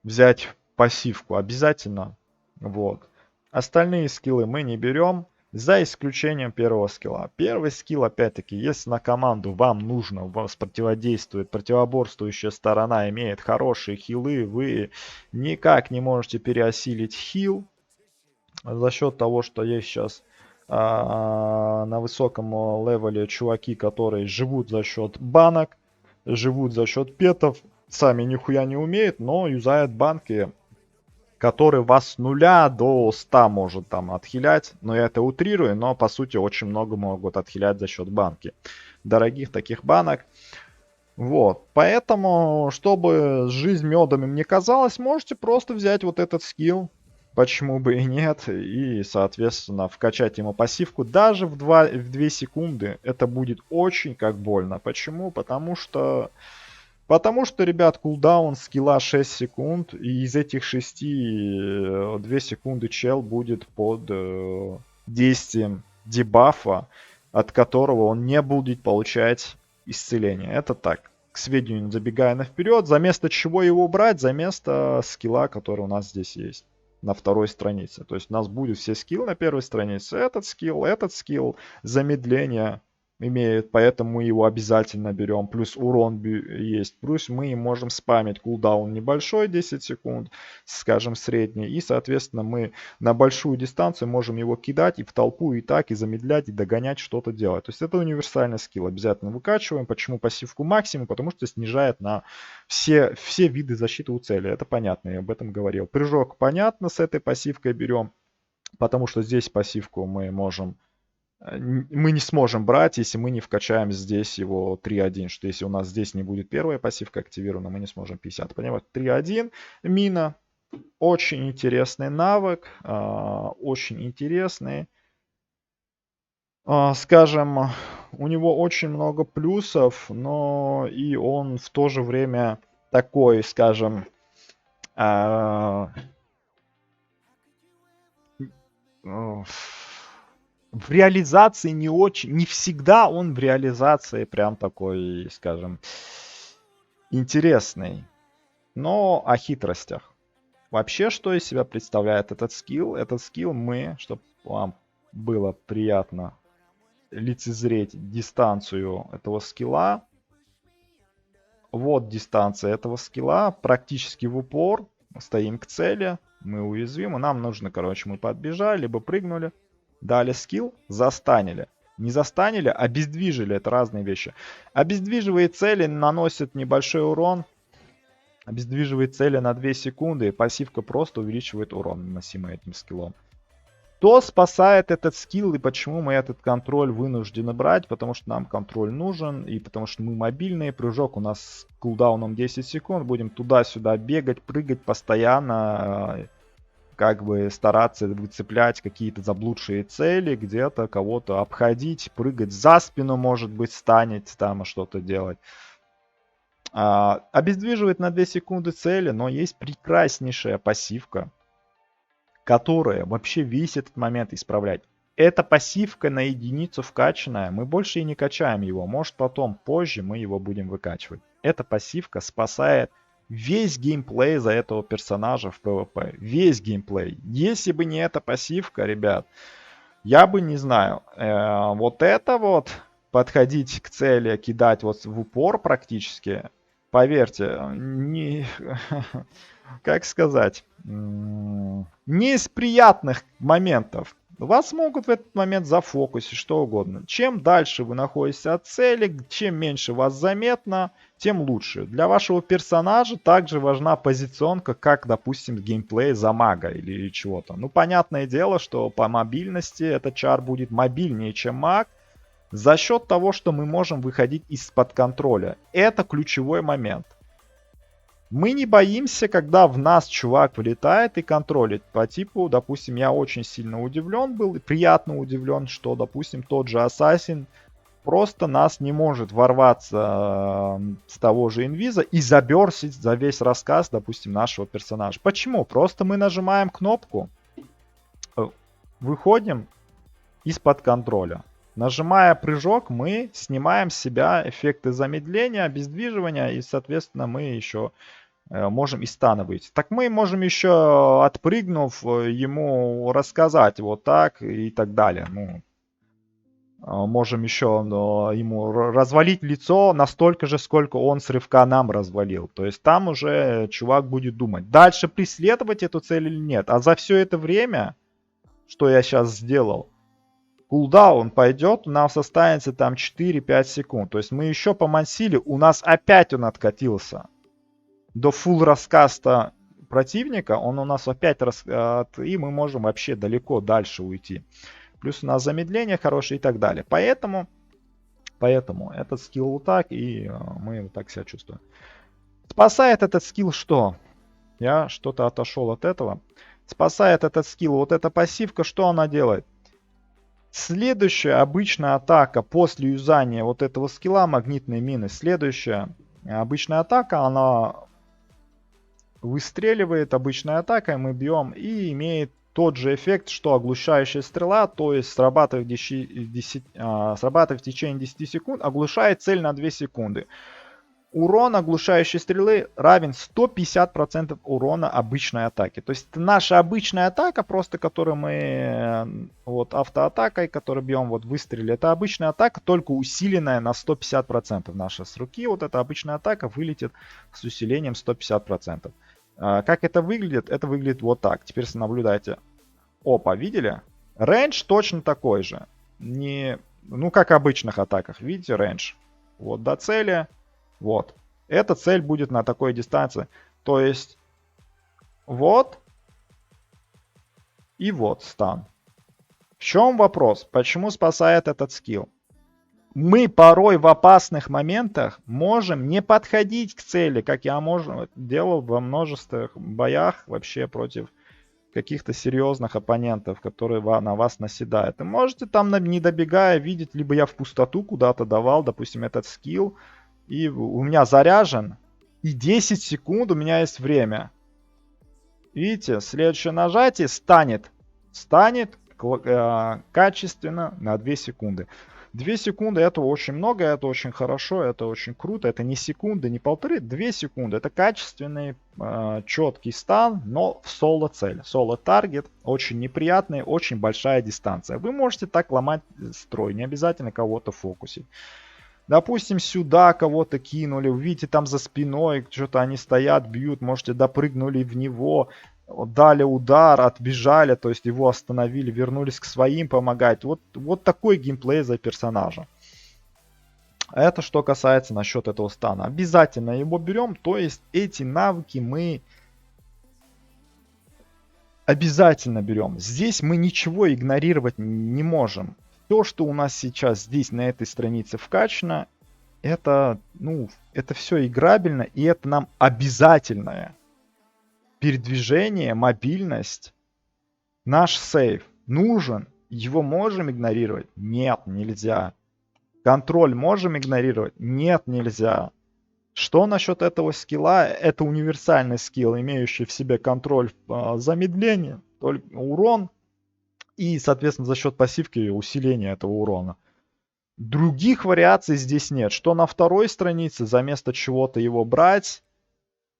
взять пассивку обязательно. Вот. Остальные скиллы мы не берем. За исключением первого скилла. Первый скилл, опять-таки, если на команду вам нужно, у вас противодействует, противоборствующая сторона имеет хорошие хилы, вы никак не можете переосилить хил за счет того, что есть сейчас на высоком левеле чуваки, которые живут за счет банок, живут за счет петов, сами нихуя не умеют, но юзают банки, который вас с 0 до 100 может там отхилять. Но я это утрирую, но по сути очень много могут отхилять за счет банки. Дорогих таких банок. Вот. Поэтому, чтобы жизнь медом им не казалась, можете просто взять вот этот скилл. Почему бы и нет. И, соответственно, вкачать ему пассивку даже в 2 секунды. Это будет очень как больно. Почему? Потому что, ребят, кулдаун скилла 6 секунд, и из этих 6 2 секунды чел будет под действием дебафа, от которого он не будет получать исцеление. Это так, к сведению, забегая наперед, за место чего его брать? За место скилла, который у нас здесь есть на второй странице. То есть у нас будет все скиллы на первой странице. Этот скилл, замедление имеет, поэтому мы его обязательно берем. Плюс урон есть. Плюс мы можем спамить. Кулдаун небольшой, 10 секунд, скажем, средний. И, соответственно, мы на большую дистанцию можем его кидать и в толпу, и так, и замедлять, и догонять, что-то делать. То есть это универсальный скилл. Обязательно выкачиваем. Почему пассивку максимум? Потому что снижает на все виды защиты у цели. Это понятно, я об этом говорил. Прыжок понятно, с этой пассивкой берем. Потому что здесь пассивку мы не сможем брать, если мы не вкачаем здесь его 3.1, что если у нас здесь не будет первая пассивка активирована, мы не сможем 50. Понимаете, 3.1, мина, очень интересный навык, очень интересный. Скажем, у него очень много плюсов, но и он в то же время такой, скажем, в реализации не очень, не всегда он в реализации прям такой, скажем, интересный. Но о хитростях. Вообще, что из себя представляет этот скилл? Этот скилл мы, чтобы вам было приятно лицезреть дистанцию этого скилла. Вот дистанция этого скилла, практически в упор. Стоим к цели, мы уязвимы. Нам нужно, короче, мы подбежали, либо прыгнули. Дали скилл, застанили. Не застанили, обездвижили. Это разные вещи. Обездвиживает цели, наносит небольшой урон. Обездвиживает цели на 2 секунды. И пассивка просто увеличивает урон, наносимый этим скиллом. Что спасает этот скилл и почему мы этот контроль вынуждены брать? Потому что нам контроль нужен и потому что мы мобильные. Прыжок у нас с кулдауном 10 секунд. Будем туда-сюда бегать, прыгать постоянно. Как бы стараться выцеплять какие-то заблудшие цели, где-то кого-то обходить, прыгать за спину, может быть, станет там что-то делать. Обездвиживает на 2 секунды цели, но есть прекраснейшая пассивка, которая вообще весь этот момент исправляет. Эта пассивка на единицу вкачанная, мы больше и не качаем его. Может потом, позже мы его будем выкачивать. Эта пассивка спасает весь геймплей за этого персонажа в PvP. Весь геймплей. Если бы не эта пассивка, ребят, я бы не знаю. Вот это вот, подходить к цели, кидать вот в упор практически, поверьте, не... как сказать, не из приятных моментов. Вас могут в этот момент зафокусить, что угодно. Чем дальше вы находитесь от цели, чем меньше вас заметно, тем лучше. Для вашего персонажа также важна позиционка, как, допустим, геймплей за мага или чего-то. Ну, понятное дело, что по мобильности этот чар будет мобильнее, чем маг, за счет того, что мы можем выходить из-под контроля. Это ключевой момент. Мы не боимся, когда в нас чувак влетает и контролит. По типу, допустим, я очень сильно удивлен был, и приятно удивлен, что, допустим, тот же Ассасин просто нас не может ворваться с того же инвиза и заберсить за весь рассказ, допустим, нашего персонажа. Почему? Просто мы нажимаем кнопку, выходим из-под контроля. Нажимая прыжок, мы снимаем с себя эффекты замедления, обездвиживания, и, соответственно, мы еще можем из стана выйти. Так мы можем еще, отпрыгнув, ему рассказать вот так и так далее. Ну, можем еще ему развалить лицо настолько же, сколько он с рывка нам развалил. То есть там уже чувак будет думать, дальше преследовать эту цель или нет. А за все это время, что я сейчас сделал, кулдаун пойдет, у нас останется там 4-5 секунд. То есть мы еще помансили, у нас опять он откатился. До фулл раскаста противника он у нас опять и мы можем вообще далеко дальше уйти. Плюс у нас замедление хорошее и так далее. Поэтому этот скилл вот так, и мы вот так себя чувствуем. Спасает этот скилл что? Я что-то отошел от этого. Спасает этот скилл, вот эта пассивка, что она делает? Следующая обычная атака после юзания вот этого скилла магнитной мины. Следующая обычная атака, она выстреливает обычной атакой, мы бьем и имеет тот же эффект, что оглушающая стрела, то есть срабатывая в течение 10 секунд, оглушает цель на 2 секунды. урон оглушающей стрелы равен 150% урона обычной атаки. То есть наша обычная атака, просто которую мы вот автоатакой, которую бьем, вот выстрелили, это обычная атака, только усиленная на 150%. Наша с руки вот эта обычная атака вылетит с усилением 150%. Как это выглядит? Это выглядит вот так. Теперь наблюдайте. Опа, видели? Рейндж точно такой же. Не, ну, как в обычных атаках. Видите, рейндж? Вот до цели. Вот. Эта цель будет на такой дистанции. То есть вот и вот стан. В чем вопрос? Почему спасает этот скилл? Мы порой в опасных моментах можем не подходить к цели, как я делал во множестве боях вообще против каких-то серьезных оппонентов, которые на вас наседают. И можете там, не добегая, видеть, либо я в пустоту куда-то давал, допустим, этот скилл, и у меня заряжен, и 10 секунд у меня есть время. Видите, следующее нажатие станет качественно на 2 секунды. 2 секунды это очень много, это очень хорошо, это очень круто. Это не секунды, не полторы, 2 секунды. Это качественный, четкий стан, но в соло-цель. Соло-таргет, очень неприятный, очень большая дистанция. Вы можете так ломать строй, не обязательно кого-то фокусить. Допустим, сюда кого-то кинули, видите, там за спиной что-то они стоят, бьют, можете допрыгнули в него, дали удар, отбежали, то есть его остановили, вернулись к своим помогать. Вот такой геймплей за персонажа. Это что касается насчет этого стана. Обязательно его берем, то есть эти навыки мы обязательно берем. Здесь мы ничего игнорировать не можем. То, что у нас сейчас здесь на этой странице вкачано, это все играбельно, и это нам обязательное. Передвижение, мобильность, наш сейв нужен. Его можем игнорировать? Нет, нельзя. Контроль можем игнорировать? Нет, нельзя. Что насчет этого скилла? Это универсальный скилл, имеющий в себе контроль замедления, только урон и, соответственно, за счет пассивки усиления этого урона. Других вариаций здесь нет. Что на второй странице, за место чего-то его брать,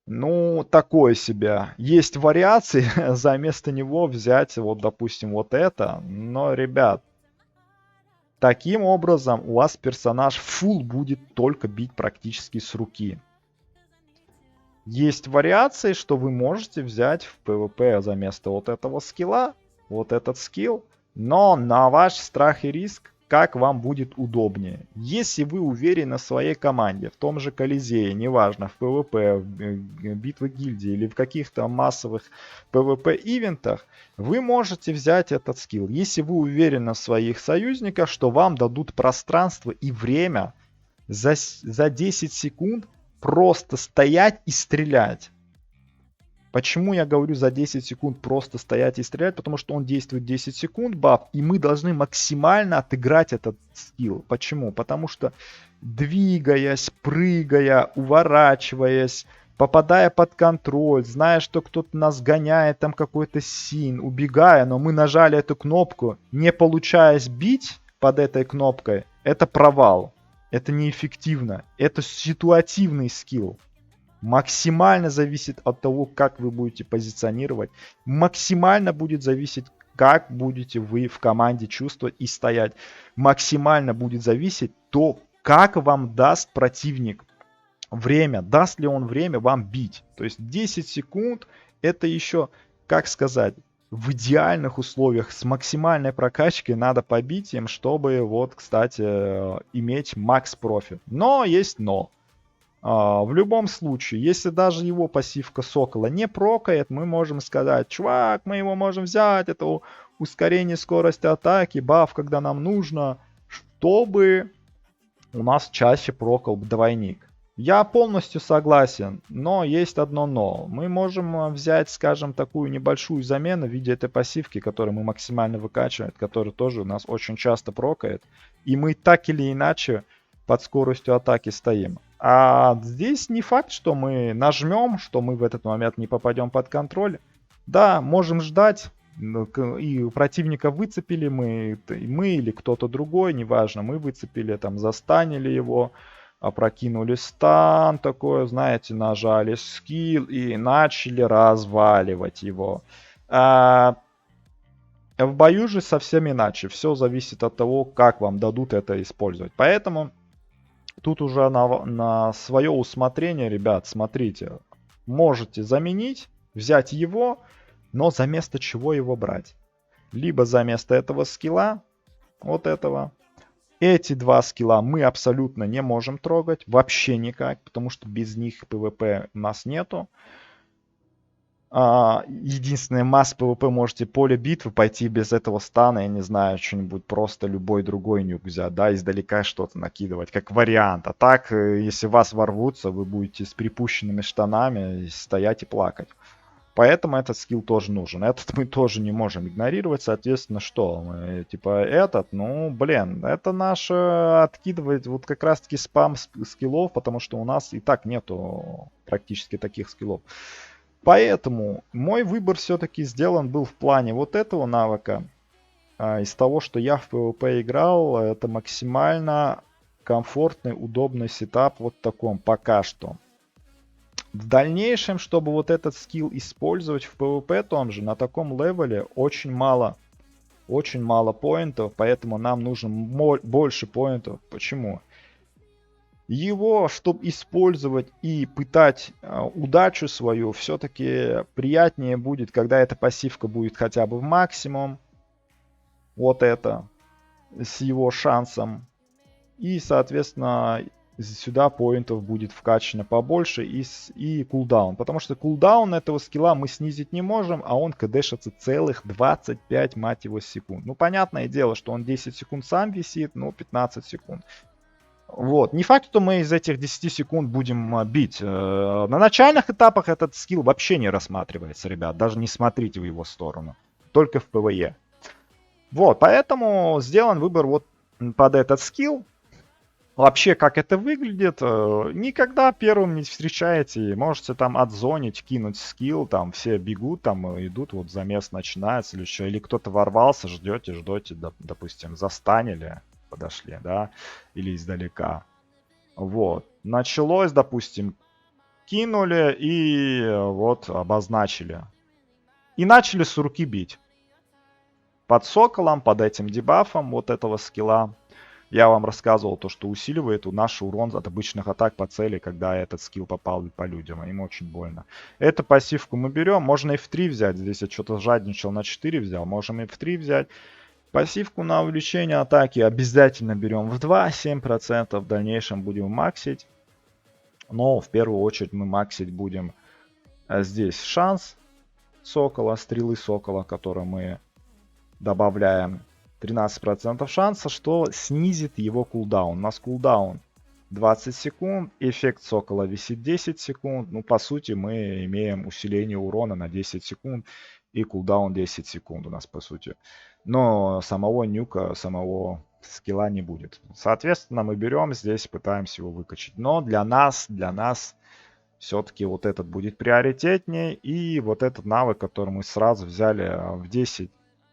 ну, такое себе. Есть вариации, за место него взять, вот, допустим, вот это. Но, ребят, таким образом у вас персонаж фулл будет только бить практически с руки. Есть вариации, что вы можете взять в PvP за место вот этого скилла, вот этот скилл, но на ваш страх и риск, как вам будет удобнее. Если вы уверены в своей команде, в том же Колизее, неважно, в PvP, в битвы гильдии или в каких-то массовых PvP-ивентах, вы можете взять этот скилл. Если вы уверены в своих союзниках, что вам дадут пространство и время за 10 секунд просто стоять и стрелять. Почему я говорю за 10 секунд просто стоять и стрелять? Потому что он действует 10 секунд, баф, и мы должны максимально отыграть этот скилл. Почему? Потому что двигаясь, прыгая, уворачиваясь, попадая под контроль, зная, что кто-то нас гоняет, там какой-то син, убегая, но мы нажали эту кнопку, не получаясь бить под этой кнопкой, это провал. Это неэффективно. Это ситуативный скилл. Максимально зависит от того, как вы будете позиционировать. Максимально будет зависеть, как будете вы в команде чувствовать и стоять. Максимально будет зависеть то, как вам даст противник время. Даст ли он время вам бить. То есть 10 секунд это еще, как сказать, в идеальных условиях с максимальной прокачкой надо побить им, чтобы вот, кстати, иметь макс профит. Но есть но. В любом случае, если даже его пассивка Сокола не прокает, мы можем сказать, чувак, мы его можем взять, это ускорение скорости атаки, баф, когда нам нужно, чтобы у нас чаще прокал двойник. Я полностью согласен, но есть одно но. Мы можем взять, скажем, такую небольшую замену в виде этой пассивки, которую мы максимально выкачиваем, которая тоже у нас очень часто прокает, и мы так или иначе под скоростью атаки стоим. А здесь не факт, что мы нажмем, что мы в этот момент не попадем под контроль. Да, можем ждать, и противника выцепили мы или кто-то другой, неважно, мы выцепили, там, застанили его, опрокинули стан, такое, знаете, нажали скилл и начали разваливать его. В бою же совсем иначе. Все зависит от того, как вам дадут это использовать. Поэтому тут уже на свое усмотрение, ребят, смотрите. Можете заменить, взять его, но за место чего его брать? Либо за место этого скилла, вот этого. Эти два скилла мы абсолютно не можем трогать, вообще никак, потому что без них PvP у нас нету. Единственное, масс PvP можете поле битвы пойти без этого стана, я не знаю, что-нибудь просто любой другой нюк взять, да, издалека что-то накидывать, как вариант. А так, если вас ворвутся, вы будете с припущенными штанами стоять и плакать. Поэтому этот скилл тоже нужен. Этот мы тоже не можем игнорировать. Соответственно, что? Мы, типа этот, ну, блин, это наше откидывать вот как раз-таки спам скиллов, потому что у нас и так нету практически таких скиллов. Поэтому мой выбор все-таки сделан был в плане вот этого навыка. Из того, что я в PvP играл, это максимально комфортный, удобный сетап вот таком пока что. В дальнейшем, чтобы вот этот скилл использовать в PvP том же, на таком левеле очень мало поинтов, поэтому нам нужно больше поинтов. Почему? Его, чтобы использовать и пытать удачу свою, все-таки приятнее будет, когда эта пассивка будет хотя бы в максимум. Вот это. С его шансом. И, соответственно, сюда поинтов будет вкачано побольше и кулдаун. Потому что кулдаун этого скилла мы снизить не можем, а он кдшится целых 25, мать его, секунд. Ну, понятное дело, что он 10 секунд сам висит, но 15 секунд. Вот. Не факт, что мы из этих 10 секунд будем бить. На начальных этапах этот скилл вообще не рассматривается, ребят. Даже не смотрите в его сторону. Только в ПВЕ. Вот, поэтому сделан выбор вот под этот скилл. Вообще, как это выглядит, никогда первым не встречаете. Можете там отзонить, кинуть скилл, там все бегут, там идут, вот замес начинается или что. Или кто-то ворвался, ждете, допустим, застанили, подошли, да, или издалека. Вот. Началось, допустим, кинули и вот обозначили. И начали с руки бить. Под соколом, под этим дебафом вот этого скилла. Я вам рассказывал то, что усиливает наш урон от обычных атак по цели, когда этот скилл попал по людям. Им очень больно. Эту пассивку мы берем. Можно F3 взять. Здесь я что-то жадничал, на 4 взял. Можем F3 взять. Пассивку на увеличение атаки обязательно берем в 2, 7%. В дальнейшем будем максить. Но в первую очередь мы максить будем здесь шанс сокола, стрелы сокола, который мы добавляем. 13% шанса, что снизит его кулдаун. У нас кулдаун 20 секунд, эффект сокола висит 10 секунд. Ну, по сути, мы имеем усиление урона на 10 секунд и кулдаун 10 секунд у нас, по сути. Но самого нюка, самого скилла не будет. Соответственно, мы берем здесь, пытаемся его выкачать. Но для нас все-таки вот этот будет приоритетнее. И вот этот навык, который мы сразу взяли в 10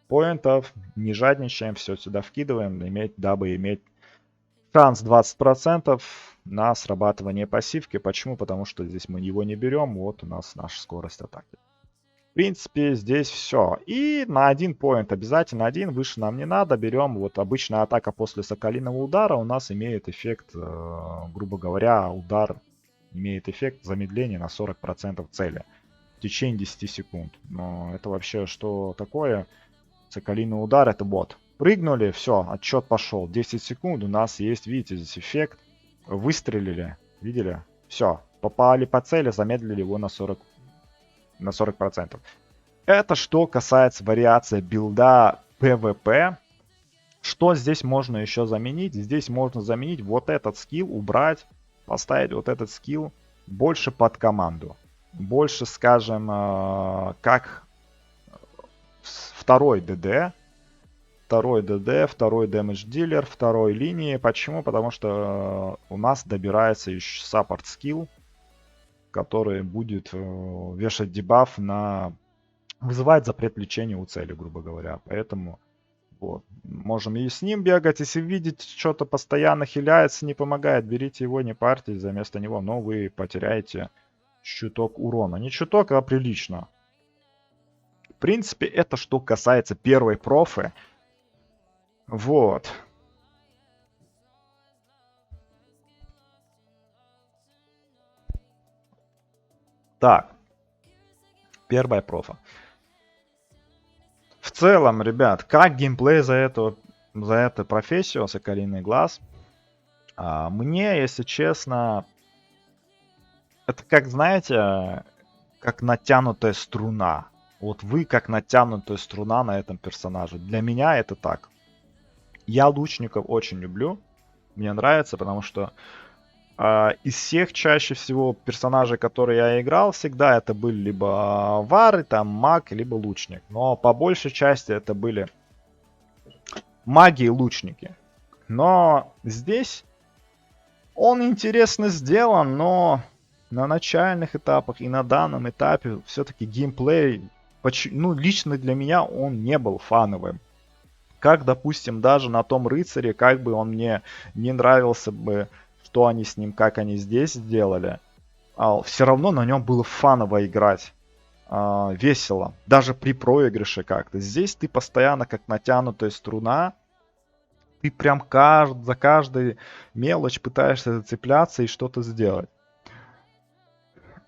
поинтов, не жадничаем, все сюда вкидываем, дабы иметь шанс 20% на срабатывание пассивки. Почему? Потому что здесь мы его не берем, вот у нас наша скорость атаки. В принципе, здесь все. И на 1 поинт обязательно один, выше нам не надо, берем. Вот обычная атака после соколиного удара у нас имеет эффект, грубо говоря, удар имеет эффект замедления на 40% цели в течение 10 секунд. Но это вообще что такое? Соколиный удар — это бот. Прыгнули, все, отчет пошел. 10 секунд у нас есть, видите, здесь эффект. Выстрелили, видели? Все, попали по цели, замедлили его на 40%. Это что касается вариации билда PvP. Что здесь можно еще заменить? Здесь можно заменить вот этот скилл, убрать, поставить вот этот скилл больше под команду. Больше, скажем, как второй ДД, второй damage dealer, второй линии. Почему? Потому что у нас добирается еще саппорт скилл, который будет вешать дебаф на... вызывает запрет лечения у цели, грубо говоря. Поэтому Вот. Можем и с ним бегать. Если видите, что-то постоянно хиляется, не помогает, берите его, не парьтесь за место него, но вы потеряете чуток урона. Не чуток, а прилично. В принципе, это что касается первой профы. Вот. Так. Первая профа. В целом, ребят, как геймплей за эту профессию «Соколиный глаз»? Мне, если честно, это как, знаете, как натянутая струна. Вот вы как натянутая струна на этом персонаже. Для меня это так. Я лучников очень люблю. Мне нравится, потому что из всех чаще всего персонажей, которые я играл, всегда это были либо вары, там маг, либо лучник. Но по большей части это были маги и лучники. Но здесь он интересно сделан, но на начальных этапах и на данном этапе все-таки геймплей, ну, лично для меня он не был фановым. Как, допустим, даже на том рыцаре, как бы он мне не нравился бы, что они с ним, как они здесь сделали, все равно на нем было фаново играть. Весело. Даже при проигрыше как-то. Здесь ты постоянно как натянутая струна. Ты прям за каждую мелочь пытаешься зацепляться и что-то сделать.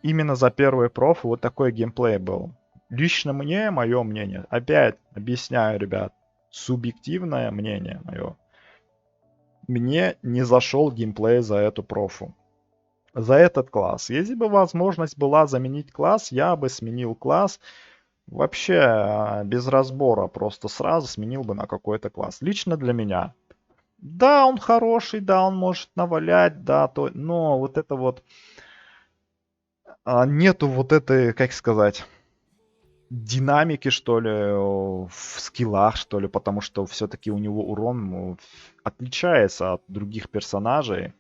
Именно за первый проф вот такой геймплей был. Лично мне, мое мнение, опять объясняю, ребят, субъективное мнение мое. Мне не зашел геймплей за эту профу. За этот класс. Если бы возможность была заменить класс, я бы сменил класс вообще без разбора. Просто сразу сменил бы на какой-то класс. Лично для меня. Да, он хороший, да, он может навалять, да, но вот это вот... нету вот этой, как сказать, динамики, что ли, в скиллах, что ли, потому что все-таки у него урон отличается от других персонажей.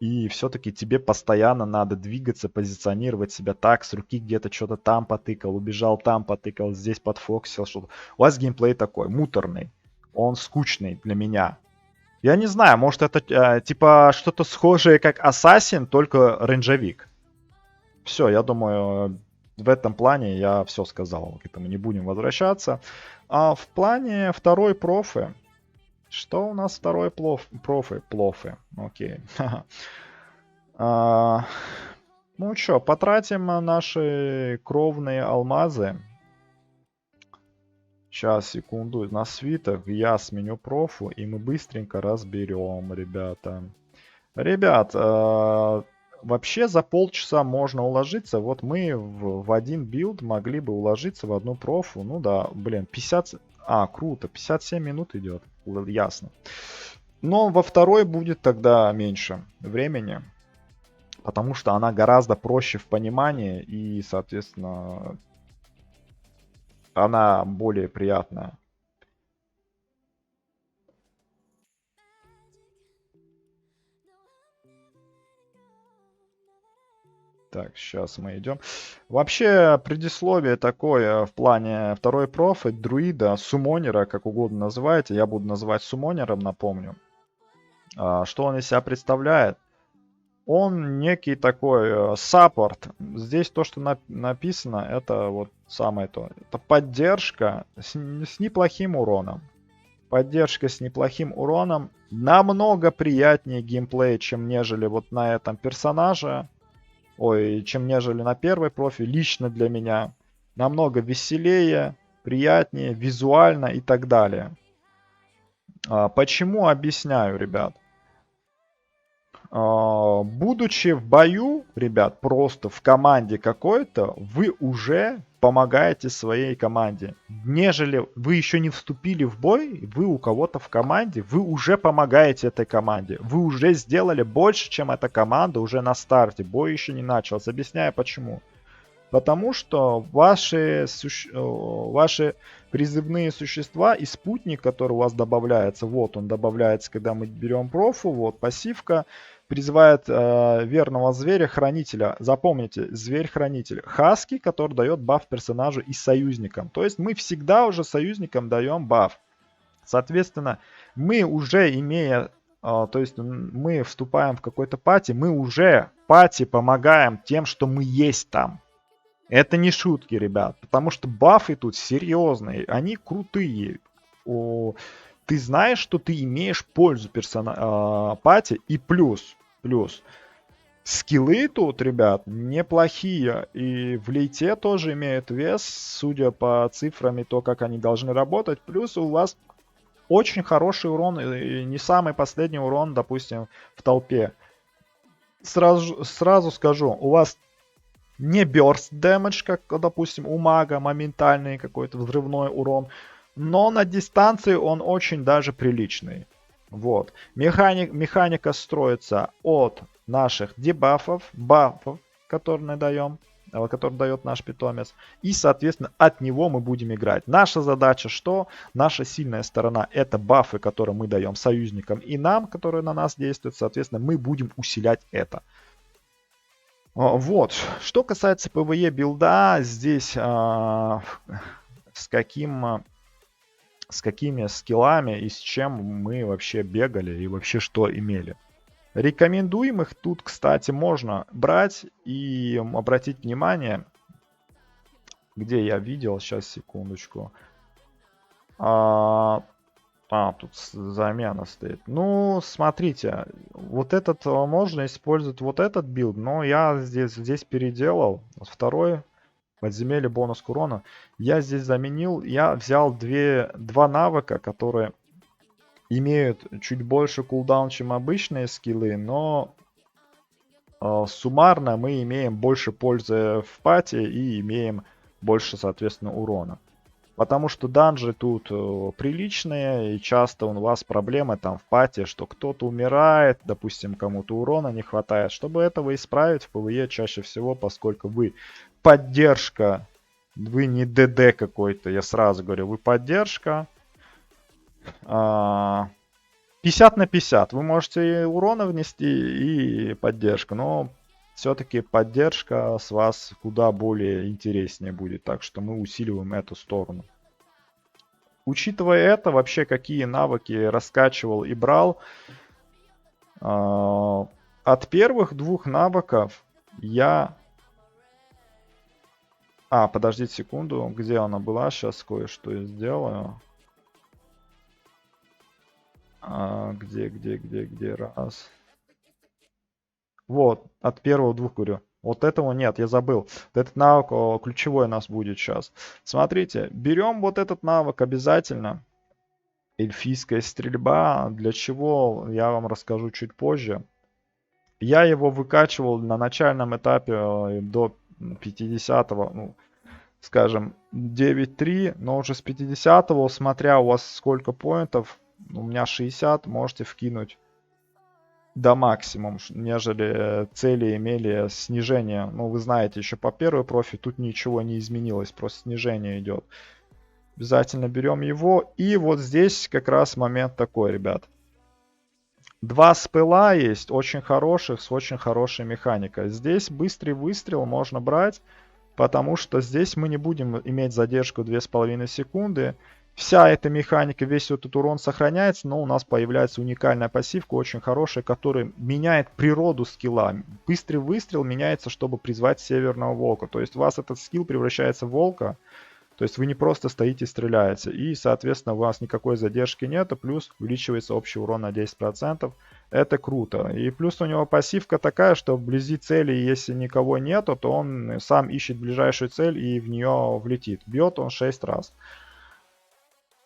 И все-таки тебе постоянно надо двигаться, позиционировать себя так, с руки где-то что-то там потыкал, убежал там потыкал, здесь подфоксил что-то. У вас геймплей такой, муторный. Он скучный для меня. Я не знаю, может это типа что-то схожее, как Assassin, только рейнджовик. Все, я думаю, в этом плане я все сказал. К этому не будем возвращаться. А в плане второй профы. Что у нас второй профы? Окей. Ну что, потратим наши кровные алмазы. Сейчас, секунду, на свиток я сменю профу, и мы быстренько разберем, ребята. Ребят, вообще за полчаса можно уложиться. Вот мы в один билд могли бы уложиться в одну профу. Ну да, блин, 50... круто, 57 минут идет. Ясно. Но во второй будет тогда меньше времени. Потому что она гораздо проще в понимании и, соответственно, она более приятная. Так, сейчас мы идем. Вообще, предисловие такое в плане второй профы, друида, суммонера, как угодно называйте. Я буду называть суммонером, напомню. Что он из себя представляет? Он некий такой саппорт. Здесь то, что написано, это вот самое то. Это поддержка с неплохим уроном. Поддержка с неплохим уроном. Намного приятнее геймплей, чем нежели вот на этом персонаже. Ой, чем нежели на первой профи. Лично для меня. Намного веселее, приятнее, визуально и так далее. Почему? Объясняю, ребят. Будучи в бою, ребят, просто в команде какой-то, вы уже помогаете своей команде. Нежели вы еще не вступили в бой, вы у кого-то в команде, вы уже помогаете этой команде. Вы уже сделали больше, чем эта команда уже на старте. Бой еще не начался. Объясняю почему. Потому что ваши призывные существа и спутник, который у вас добавляется, вот он добавляется, когда мы берем профу, вот пассивка, призывает верного зверя-хранителя. Запомните, зверь-хранитель. Хаски, который дает баф персонажу и союзникам. То есть мы всегда уже союзникам даем баф. Соответственно, мы уже имея, то есть мы вступаем в какой-то пати, мы уже пати помогаем тем, что мы есть там. Это не шутки, ребят, потому что бафы тут серьезные, они крутые. Ты знаешь, что ты имеешь пользу пати, и плюс, скиллы тут, ребят, неплохие. И в лейте тоже имеют вес, судя по цифрам и то, как они должны работать. Плюс у вас очень хороший урон, и не самый последний урон, допустим, в толпе. Сразу скажу, у вас не burst damage, как, допустим, у мага, моментальный какой-то взрывной урон, но на дистанции он очень даже приличный. Вот. Механика строится от наших дебафов, бафов, которые мы даем, который дает наш питомец. И, соответственно, от него мы будем играть. Наша задача что? Наша сильная сторона — это бафы, которые мы даем союзникам и нам, которые на нас действуют. Соответственно, мы будем усилять это. Вот. Что касается PvE билда, здесь с какими скиллами и с чем мы вообще бегали и вообще что имели. Рекомендуемых тут, кстати, можно брать и обратить внимание, где я видел, сейчас, секундочку. Тут замена стоит. Ну, смотрите, вот этот можно использовать, вот этот билд, но я здесь переделал. Второй подземелье, бонус к урону. Я здесь заменил, я взял два навыка, которые имеют чуть больше кулдаун, чем обычные скиллы, но суммарно мы имеем больше пользы в пати и имеем больше, соответственно, урона. Потому что данжи тут приличные, и часто у вас проблемы там в пати, что кто-то умирает, допустим, кому-то урона не хватает. Чтобы этого исправить в PvE чаще всего, поскольку вы поддержка, вы не ДД какой-то, я сразу говорю, вы поддержка. 50 на 50. Вы можете и урона внести, и поддержку, но все-таки поддержка с вас куда более интереснее будет, так что мы усиливаем эту сторону. Учитывая это, вообще какие навыки раскачивал и брал, от первых двух навыков я... подождите секунду, где она была, сейчас кое-что я сделаю. Где, раз. Вот, от первого двух говорю. Вот этого нет, я забыл. Этот навык ключевой у нас будет сейчас. Смотрите, берем вот этот навык обязательно. Эльфийская стрельба. Для чего, я вам расскажу чуть позже. Я его выкачивал на начальном этапе до 50-го, ну, скажем, 9.3. Но уже с 50-го, смотря у вас сколько поинтов, у меня 60, можете вкинуть до максимум, нежели цели имели снижение. Ну, вы знаете, еще по первой профи тут ничего не изменилось, просто снижение идет. Обязательно берем его. И вот здесь как раз момент такой, ребят. Два спела есть, очень хороших, с очень хорошей механикой. Здесь быстрый выстрел можно брать, потому что здесь мы не будем иметь задержку 2,5 секунды. Вся эта механика, весь этот урон сохраняется, но у нас появляется уникальная пассивка, очень хорошая, которая меняет природу скилла. Быстрый выстрел меняется, чтобы призвать Северного Волка. То есть у вас этот скилл превращается в Волка, то есть вы не просто стоите и стреляете. И, соответственно, у вас никакой задержки нет, плюс увеличивается общий урон на 10%. Это круто. И плюс у него пассивка такая, что вблизи цели, если никого нету, то он сам ищет ближайшую цель и в нее влетит. Бьет он 6 раз.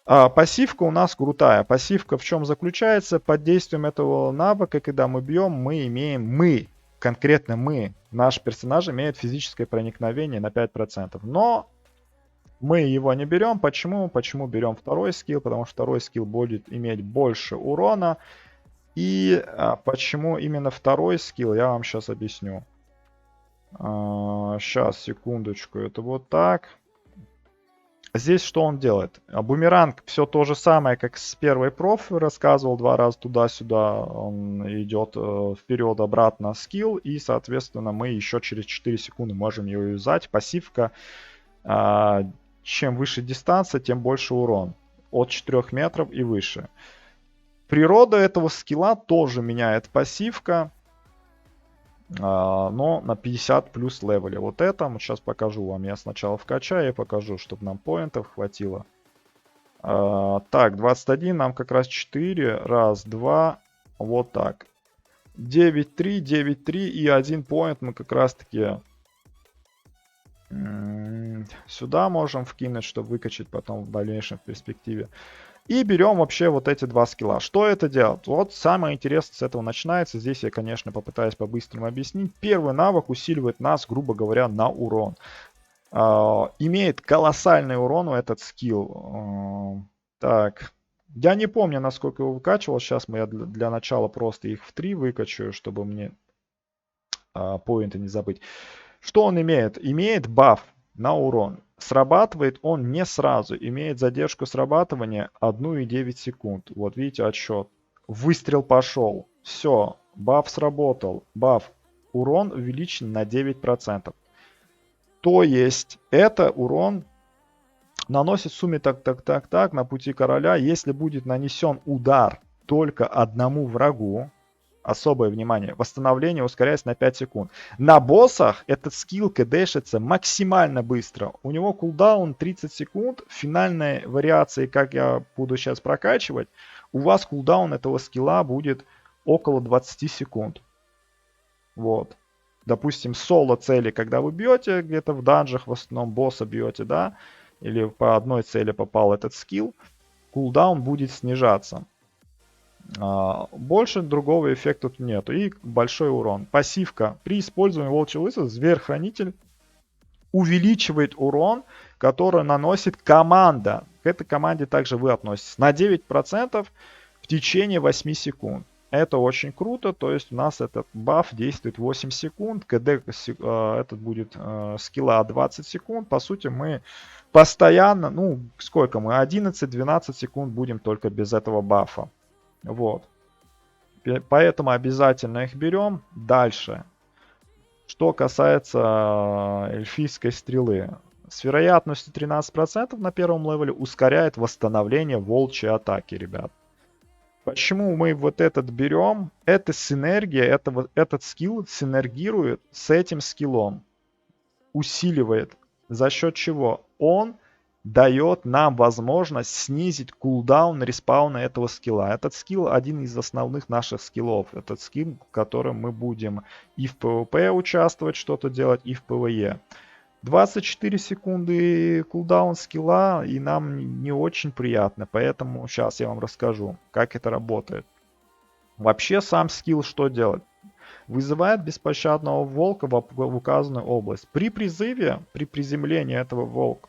Пассивка у нас крутая. Пассивка в чем заключается? Под действием этого навыка, когда мы бьем, конкретно наш персонаж имеет физическое проникновение на 5%. Но мы его не берем. Почему? Почему берем второй скилл? Потому что второй скилл будет иметь больше урона. И почему именно второй скилл, я вам сейчас объясню. Сейчас, секундочку. Это вот так. Здесь что он делает? Бумеранг все то же самое, как с первой проф рассказывал, 2 раза туда-сюда. Он идет вперед-обратно скилл, и, соответственно, мы еще через 4 секунды можем ее юзать. Пассивка, чем выше дистанция, тем больше урон. от 4 метров и выше. Природа этого скилла тоже меняет пассивка, но на 50 плюс левеле. Вот это сейчас покажу вам. Я сначала вкачаю и покажу, чтобы нам поинтов хватило. Так, 21, нам как раз 4. Раз, два. Вот так. 9-3, 9-3 и 1 поинт мы как раз таки сюда можем вкинуть, чтобы выкачать потом в дальнейшем в перспективе. И берем вообще вот эти два скилла. Что это делает? Вот самое интересное с этого начинается. Здесь я, конечно, попытаюсь по-быстрому объяснить. Первый навык усиливает нас, грубо говоря, на урон. Имеет колоссальный урон этот скилл. Так, я не помню, насколько его выкачивал. Сейчас я для начала просто их в 3 выкачаю, чтобы мне поинты не забыть. Что он имеет? Имеет баф на урон. Срабатывает он не сразу. Имеет задержку срабатывания 1,9 секунд. Вот видите отсчет. Выстрел пошел. Все. Баф сработал. Баф. Урон увеличен на 9%. То есть это урон наносит в сумме так на пути короля. Если будет нанесен удар только одному врагу. Особое внимание. Восстановление ускоряется на 5 секунд. На боссах этот скилл кдэшится максимально быстро. У него кулдаун 30 секунд. В финальной вариации, как я буду сейчас прокачивать, у вас кулдаун этого скилла будет около 20 секунд. Вот. Допустим, соло цели, когда вы бьете где-то в данжах, в основном босса бьете, да, или по одной цели попал этот скилл, кулдаун будет снижаться. Больше другого эффекта тут нету. И большой урон. Пассивка. При использовании волчьего лыса Зверь-хранитель увеличивает урон, который наносит команда. К этой команде также вы относитесь. На 9% в течение 8 секунд. Это очень круто. То есть у нас этот баф действует 8 секунд. КД этот будет скилла 20 секунд. По сути мы постоянно, ну сколько мы, 11-12 секунд будем только без этого бафа. Вот. Поэтому обязательно их берем. Дальше. Что касается эльфийской стрелы. С вероятностью 13% на первом левеле ускоряет восстановление волчьей атаки, ребят. Почему мы вот этот берем? Это синергия, этот скилл синергирует с этим скиллом. Усиливает. За счет чего? Он дает нам возможность снизить кулдаун респауна этого скилла. Этот скилл один из основных наших скиллов. Этот скилл, которым мы будем и в PvP участвовать, что-то делать, и в PvE. 24 секунды кулдаун скилла, и нам не очень приятно. Поэтому сейчас я вам расскажу, как это работает. Вообще сам скилл что делает? Вызывает беспощадного волка в указанную область. При призыве, при приземлении этого волка,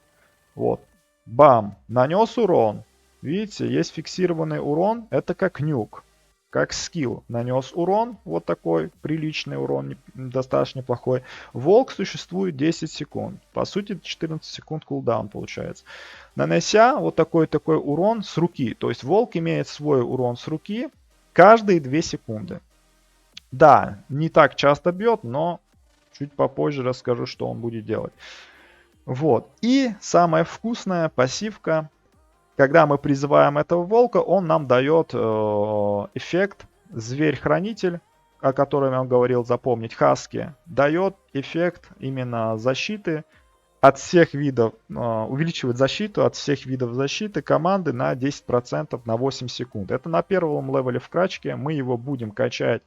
вот. Бам. Нанес урон. Видите, есть фиксированный урон. Это как нюк. Как скилл. Нанес урон. Вот такой приличный урон. Достаточно неплохой. Волк существует 10 секунд. По сути 14 секунд кулдаун получается. Нанося вот такой урон с руки. То есть волк имеет свой урон с руки каждые 2 секунды. Да, не так часто бьет, но чуть попозже расскажу, что он будет делать. Вот. И самая вкусная пассивка. Когда мы призываем этого волка, он нам дает эффект Зверь-хранитель, о котором я вам говорил, запомнить, Хаски. Дает эффект именно защиты от всех видов, увеличивает защиту от всех видов защиты команды на 10% на 8 секунд. Это на первом левеле вкачки. Мы его будем качать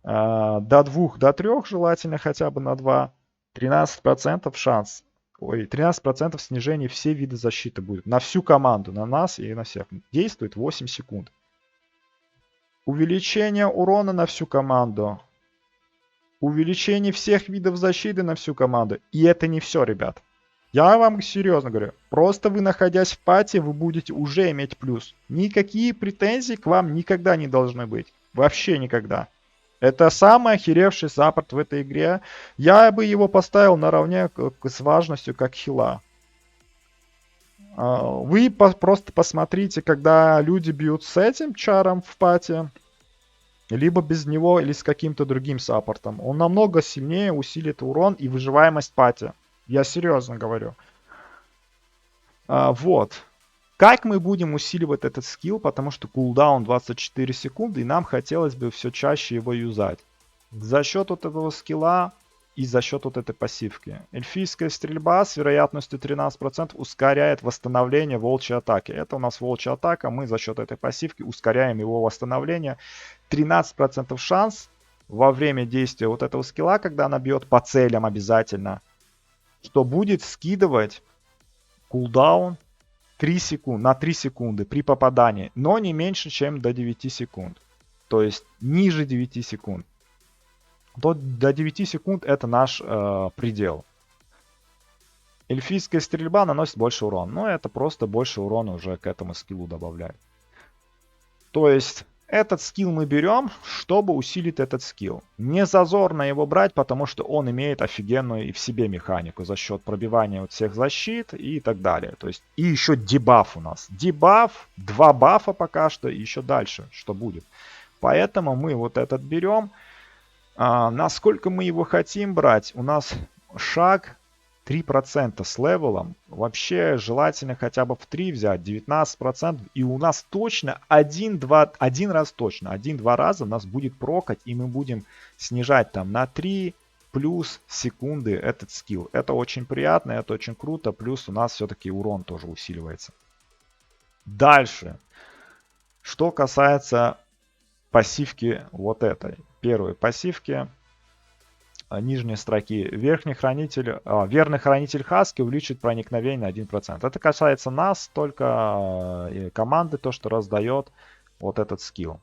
до 2, до 3, желательно хотя бы на 2. 13% шанс. 13% снижения все виды защиты будет. На всю команду, на нас и на всех. Действует 8 секунд. Увеличение урона на всю команду. Увеличение всех видов защиты на всю команду. И это не все, ребят. Я вам серьезно говорю. Просто вы, находясь в пати, вы будете уже иметь плюс. Никакие претензии к вам никогда не должны быть. Вообще никогда. Это самый охеревший саппорт в этой игре. Я бы его поставил наравне с важностью как хила. Вы просто посмотрите, когда люди бьют с этим чаром в пати, либо без него, или с каким-то другим саппортом. Он намного сильнее усилит урон и выживаемость пати. Я серьезно говорю. Вот. Как мы будем усиливать этот скилл, потому что кулдаун 24 секунды, и нам хотелось бы все чаще его юзать. За счет вот этого скилла и за счет вот этой пассивки. Эльфийская стрельба с вероятностью 13% ускоряет восстановление волчьей атаки. Это у нас волчья атака, мы за счет этой пассивки ускоряем его восстановление. 13% шанс во время действия вот этого скилла, когда она бьет по целям обязательно, что будет скидывать кулдаун 3 секунды, на 3 секунды при попадании, но не меньше, чем до 9 секунд. То есть ниже 9 секунд. До 9 секунд это наш предел. Эльфийская стрельба наносит больше урона, но это просто больше урона уже к этому скиллу добавляет. То есть этот скилл мы берем, чтобы усилить этот скилл. Не зазорно его брать, потому что он имеет офигенную и в себе механику за счет пробивания вот всех защит и так далее. То есть и еще дебаф у нас. Дебаф, 2 бафа пока что, и еще дальше, что будет. Поэтому мы вот этот берем. Насколько мы его хотим брать? У нас шаг 3% с левелом. Вообще желательно хотя бы в 3 взять, 19%. И у нас точно один раз раза у нас будет прокать, и мы будем снижать там на 3 плюс секунды этот скилл. Это очень приятно, это очень круто. Плюс у нас все-таки урон тоже усиливается. Дальше. Что касается пассивки вот этой. Первой пассивки. Нижней строки. Верный хранитель Хаски увеличит проникновение на 1%. Это касается нас, только команды, то, что раздает вот этот скилл.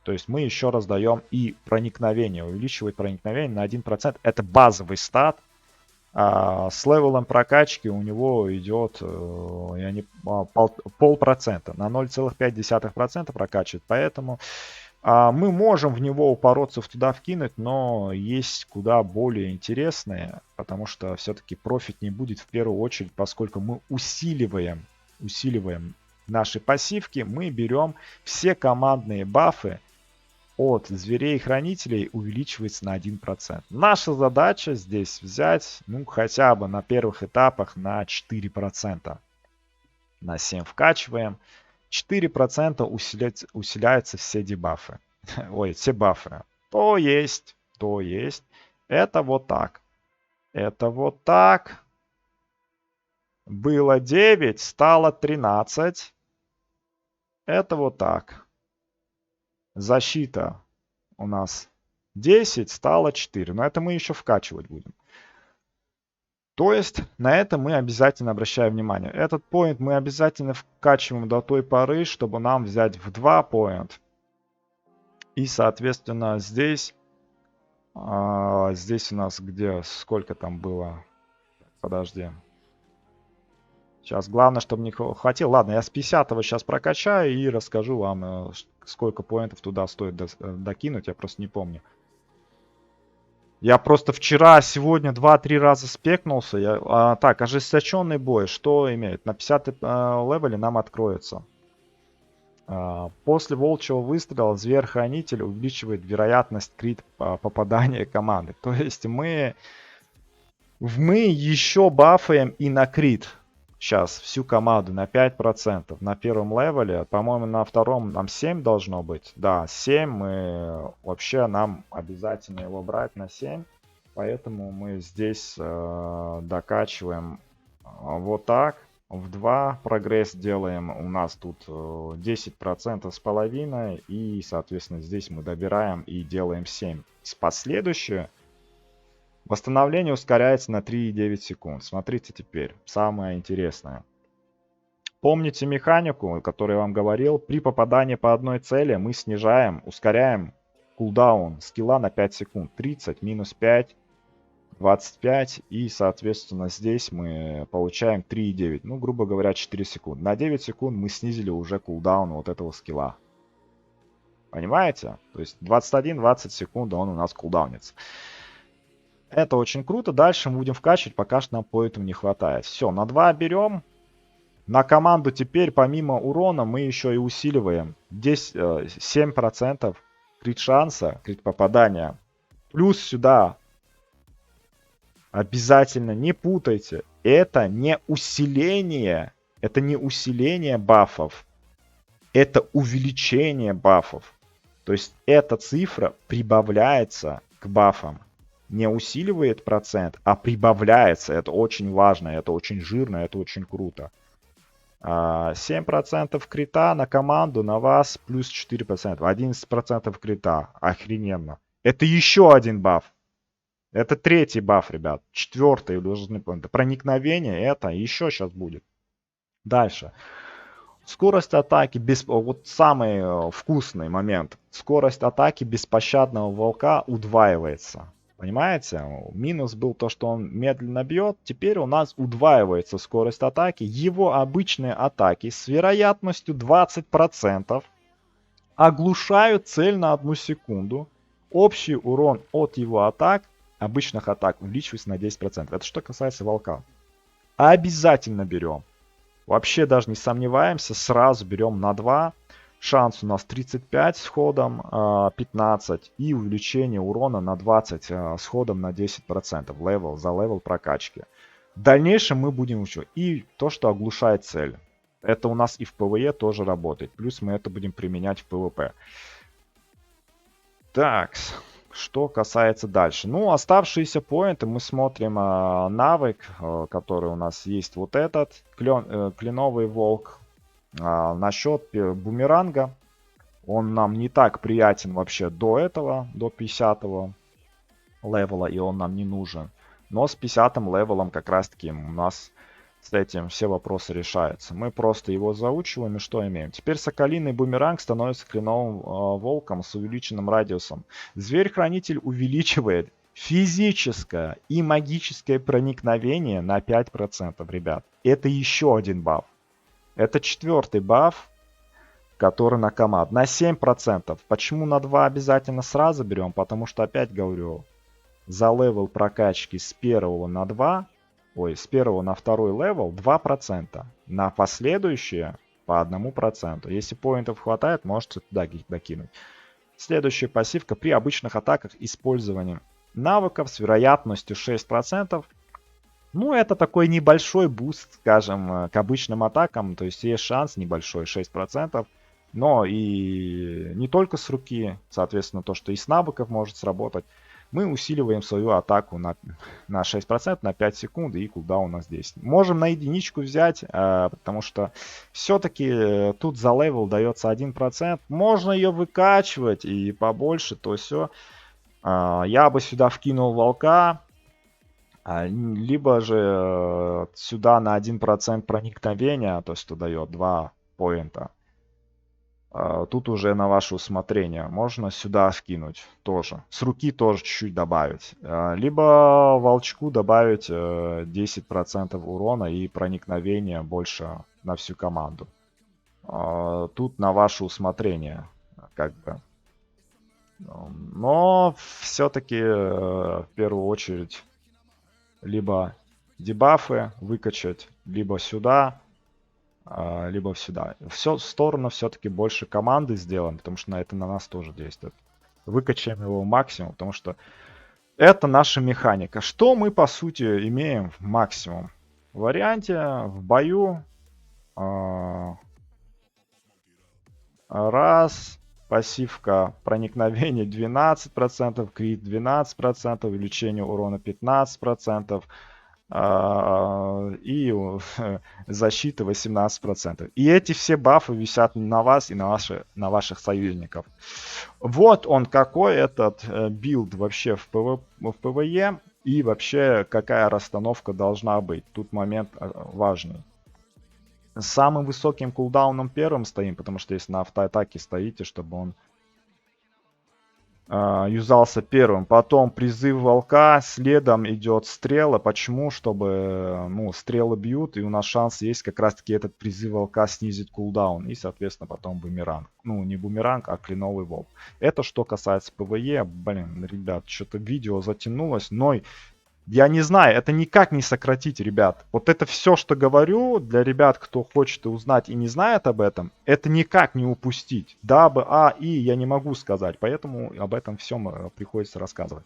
То есть мы еще раздаем и проникновение. Увеличивает проникновение на 1%. Это базовый стат. С левелом прокачки у него идет 0,5%. На 0,5% прокачивает. Поэтому мы можем в него упороться, туда вкинуть, но есть куда более интересные, потому что все-таки профит не будет в первую очередь, поскольку мы усиливаем наши пассивки, мы берем все командные бафы от зверей-хранителей, увеличивается на 1%. Наша задача здесь взять, хотя бы на первых этапах на 4%. На 7 вкачиваем. 4% усиляются все дебафы. Ой, все бафы. То есть. Это вот так. Это вот так. Было 9, стало 13. Это вот так. Защита у нас 10, стало 4. Но это мы еще вкачивать будем. То есть на это мы обязательно обращаем внимание. Этот поинт мы обязательно вкачиваем до той поры, чтобы нам взять в 2 поинт. И соответственно здесь у нас где, сколько там было? Подожди. Сейчас главное, чтобы не хватило. Ладно, я с 50-го сейчас прокачаю и расскажу вам, сколько поинтов туда стоит докинуть. Я просто не помню. Я просто вчера, сегодня 2-3 раза спекнулся. Так, ожесточенный бой. Что имеет? На 50 левеле нам откроется. После волчьего выстрела зверь-хранитель увеличивает вероятность крит попадания команды. То есть мы еще бафаем и на крит. Сейчас всю команду на 5%. На первом левеле, по-моему, на втором нам 7 должно быть. Да, 7. Вообще нам обязательно его брать на 7. Поэтому мы здесь докачиваем вот так. В 2 прогресс делаем. У нас тут 10% с половиной. И, соответственно, здесь мы добираем и делаем 7. Последующее. Восстановление ускоряется на 3,9 секунд. Смотрите теперь, самое интересное. Помните механику, о которой я вам говорил? При попадании по одной цели мы ускоряем кулдаун скилла на 5 секунд. 30 минус 5, 25. И, соответственно, здесь мы получаем 3,9. Ну, грубо говоря, 4 секунды. На 9 секунд мы снизили уже кулдаун вот этого скилла. Понимаете? То есть 21-20 секунд он у нас кулдаунится. Это очень круто. Дальше мы будем вкачивать, пока что нам по этому не хватает. Все, на 2 берем. На команду теперь помимо урона мы еще и усиливаем. Здесь 7% крит шанса, крит попадания. Плюс сюда обязательно не путайте. Это не усиление Это не усиление бафов, это увеличение бафов. То есть эта цифра прибавляется к бафам. Не усиливает процент, а прибавляется. Это очень важно, это очень жирно, это очень круто. 7% крита на команду, на вас плюс 4%. 11% крита. Охрененно. Это еще один баф. Это третий баф, ребят. Четвертый должны помнить. Проникновение это еще сейчас будет. Дальше. Скорость атаки, вот самый вкусный момент. Скорость атаки беспощадного волка удваивается. Понимаете? Минус был то, что он медленно бьет. Теперь у нас удваивается скорость атаки. Его обычные атаки с вероятностью 20% оглушают цель на 1 секунду. Общий урон от его атак, обычных атак, увеличивается на 10%. Это что касается волка. Обязательно берем. Вообще даже не сомневаемся, сразу берем на 2. Шанс у нас 35 с ходом 15 и увеличение урона на 20 с ходом на 10%. Левел за левел прокачки. В дальнейшем мы будем учить. И то, что оглушает цель. Это у нас и в ПВЕ тоже работает. Плюс мы это будем применять в ПВП. Так, что касается дальше. Ну, оставшиеся поинты мы смотрим навык, который у нас есть вот этот. Кленовый волк. Насчет бумеранга. Он нам не так приятен вообще до этого, до 50-го левела, и он нам не нужен. Но с 50-м левелом как раз таки у нас с этим все вопросы решаются. Мы просто его заучиваем и что имеем. Теперь соколиный бумеранг становится кленовым волком с увеличенным радиусом. Зверь-хранитель увеличивает физическое и магическое проникновение на 5%, ребят. Это еще один баф. Это 4-й баф, который на команд. На 7%. Почему на 2 обязательно сразу берем? Потому что, опять говорю, за левел прокачки с 1 на 2, с 1 на 2 левел 2%. На последующие по 1%. Если поинтов хватает, можете туда докинуть. Следующая пассивка при обычных атаках использованием навыков с вероятностью 6%. Ну, это такой небольшой буст, скажем, к обычным атакам. То есть есть шанс небольшой, 6%. Но и не только с руки, соответственно, то, что и с навыков может сработать. Мы усиливаем свою атаку на 6%, на 5 секунд, и кулдаун у нас 10. Можем на единичку взять, потому что все-таки тут за левел дается 1%. Можно ее выкачивать и побольше, то все. Я бы сюда вкинул волка. Либо же сюда на 1% проникновения, то есть что дает 2 поинта. Тут уже на ваше усмотрение. Можно сюда скинуть тоже. С руки тоже чуть-чуть добавить. Либо волчку добавить 10% урона и проникновение больше на всю команду. Тут на ваше усмотрение. Как бы. Но все-таки в первую очередь либо дебафы выкачать, либо сюда, либо сюда. Все в сторону все-таки больше команды сделаем, потому что это на нас тоже действует. Выкачаем его максимум, потому что это наша механика. Что мы по сути имеем в максимум? В варианте в бою раз, пассивка проникновение 12%, крит 12%, увеличение урона 15%. И защита 18%. И эти все бафы висят на вас и на ваших союзников. Вот он какой этот билд вообще в ПВЕ. И вообще какая расстановка должна быть. Тут момент важный. С самым высоким кулдауном первым стоим, потому что если на автоатаке стоите, чтобы он юзался первым. Потом призыв волка, следом идет стрела. Почему? Чтобы стрелы бьют, и у нас шанс есть как раз-таки этот призыв волка снизить кулдаун. И, соответственно, потом бумеранг. Ну, не бумеранг, а кленовый волк. Это что касается ПВЕ. Блин, ребят, что-то видео затянулось. Но я не знаю, это никак не сократить, ребят. Вот это все, что говорю, для ребят, кто хочет узнать и не знает об этом, это никак не упустить. Да, Б, А, И я не могу сказать, поэтому об этом всем приходится рассказывать.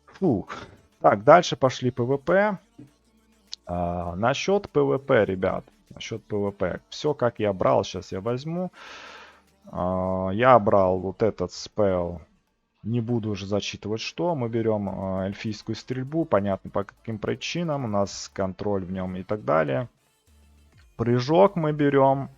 Фух. Так, дальше пошли ПВП. Насчет ПВП, ребят. Насчет ПВП. Все, как я брал, сейчас я возьму. Я брал вот этот спел. Не буду уже зачитывать, что. Мы берем эльфийскую стрельбу. Понятно, по каким причинам. У нас контроль в нем и так далее. Прыжок мы берем.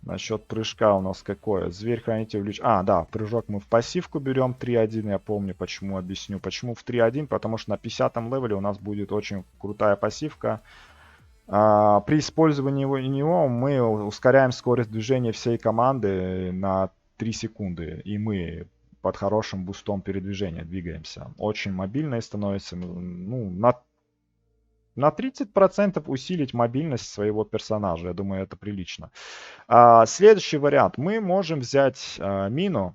Насчет прыжка у нас какое? Зверь-хранитель да, прыжок мы в пассивку берем 3.1. Я помню, почему, объясню. Почему в 3.1? Потому что на 50 левеле у нас будет очень крутая пассивка. При использовании него мы ускоряем скорость движения всей команды на 3 секунды. И мы под хорошим бустом передвижения двигаемся. Очень мобильные становятся. Ну, на 30% усилить мобильность своего персонажа. Я думаю, это прилично. Следующий вариант. Мы можем взять мину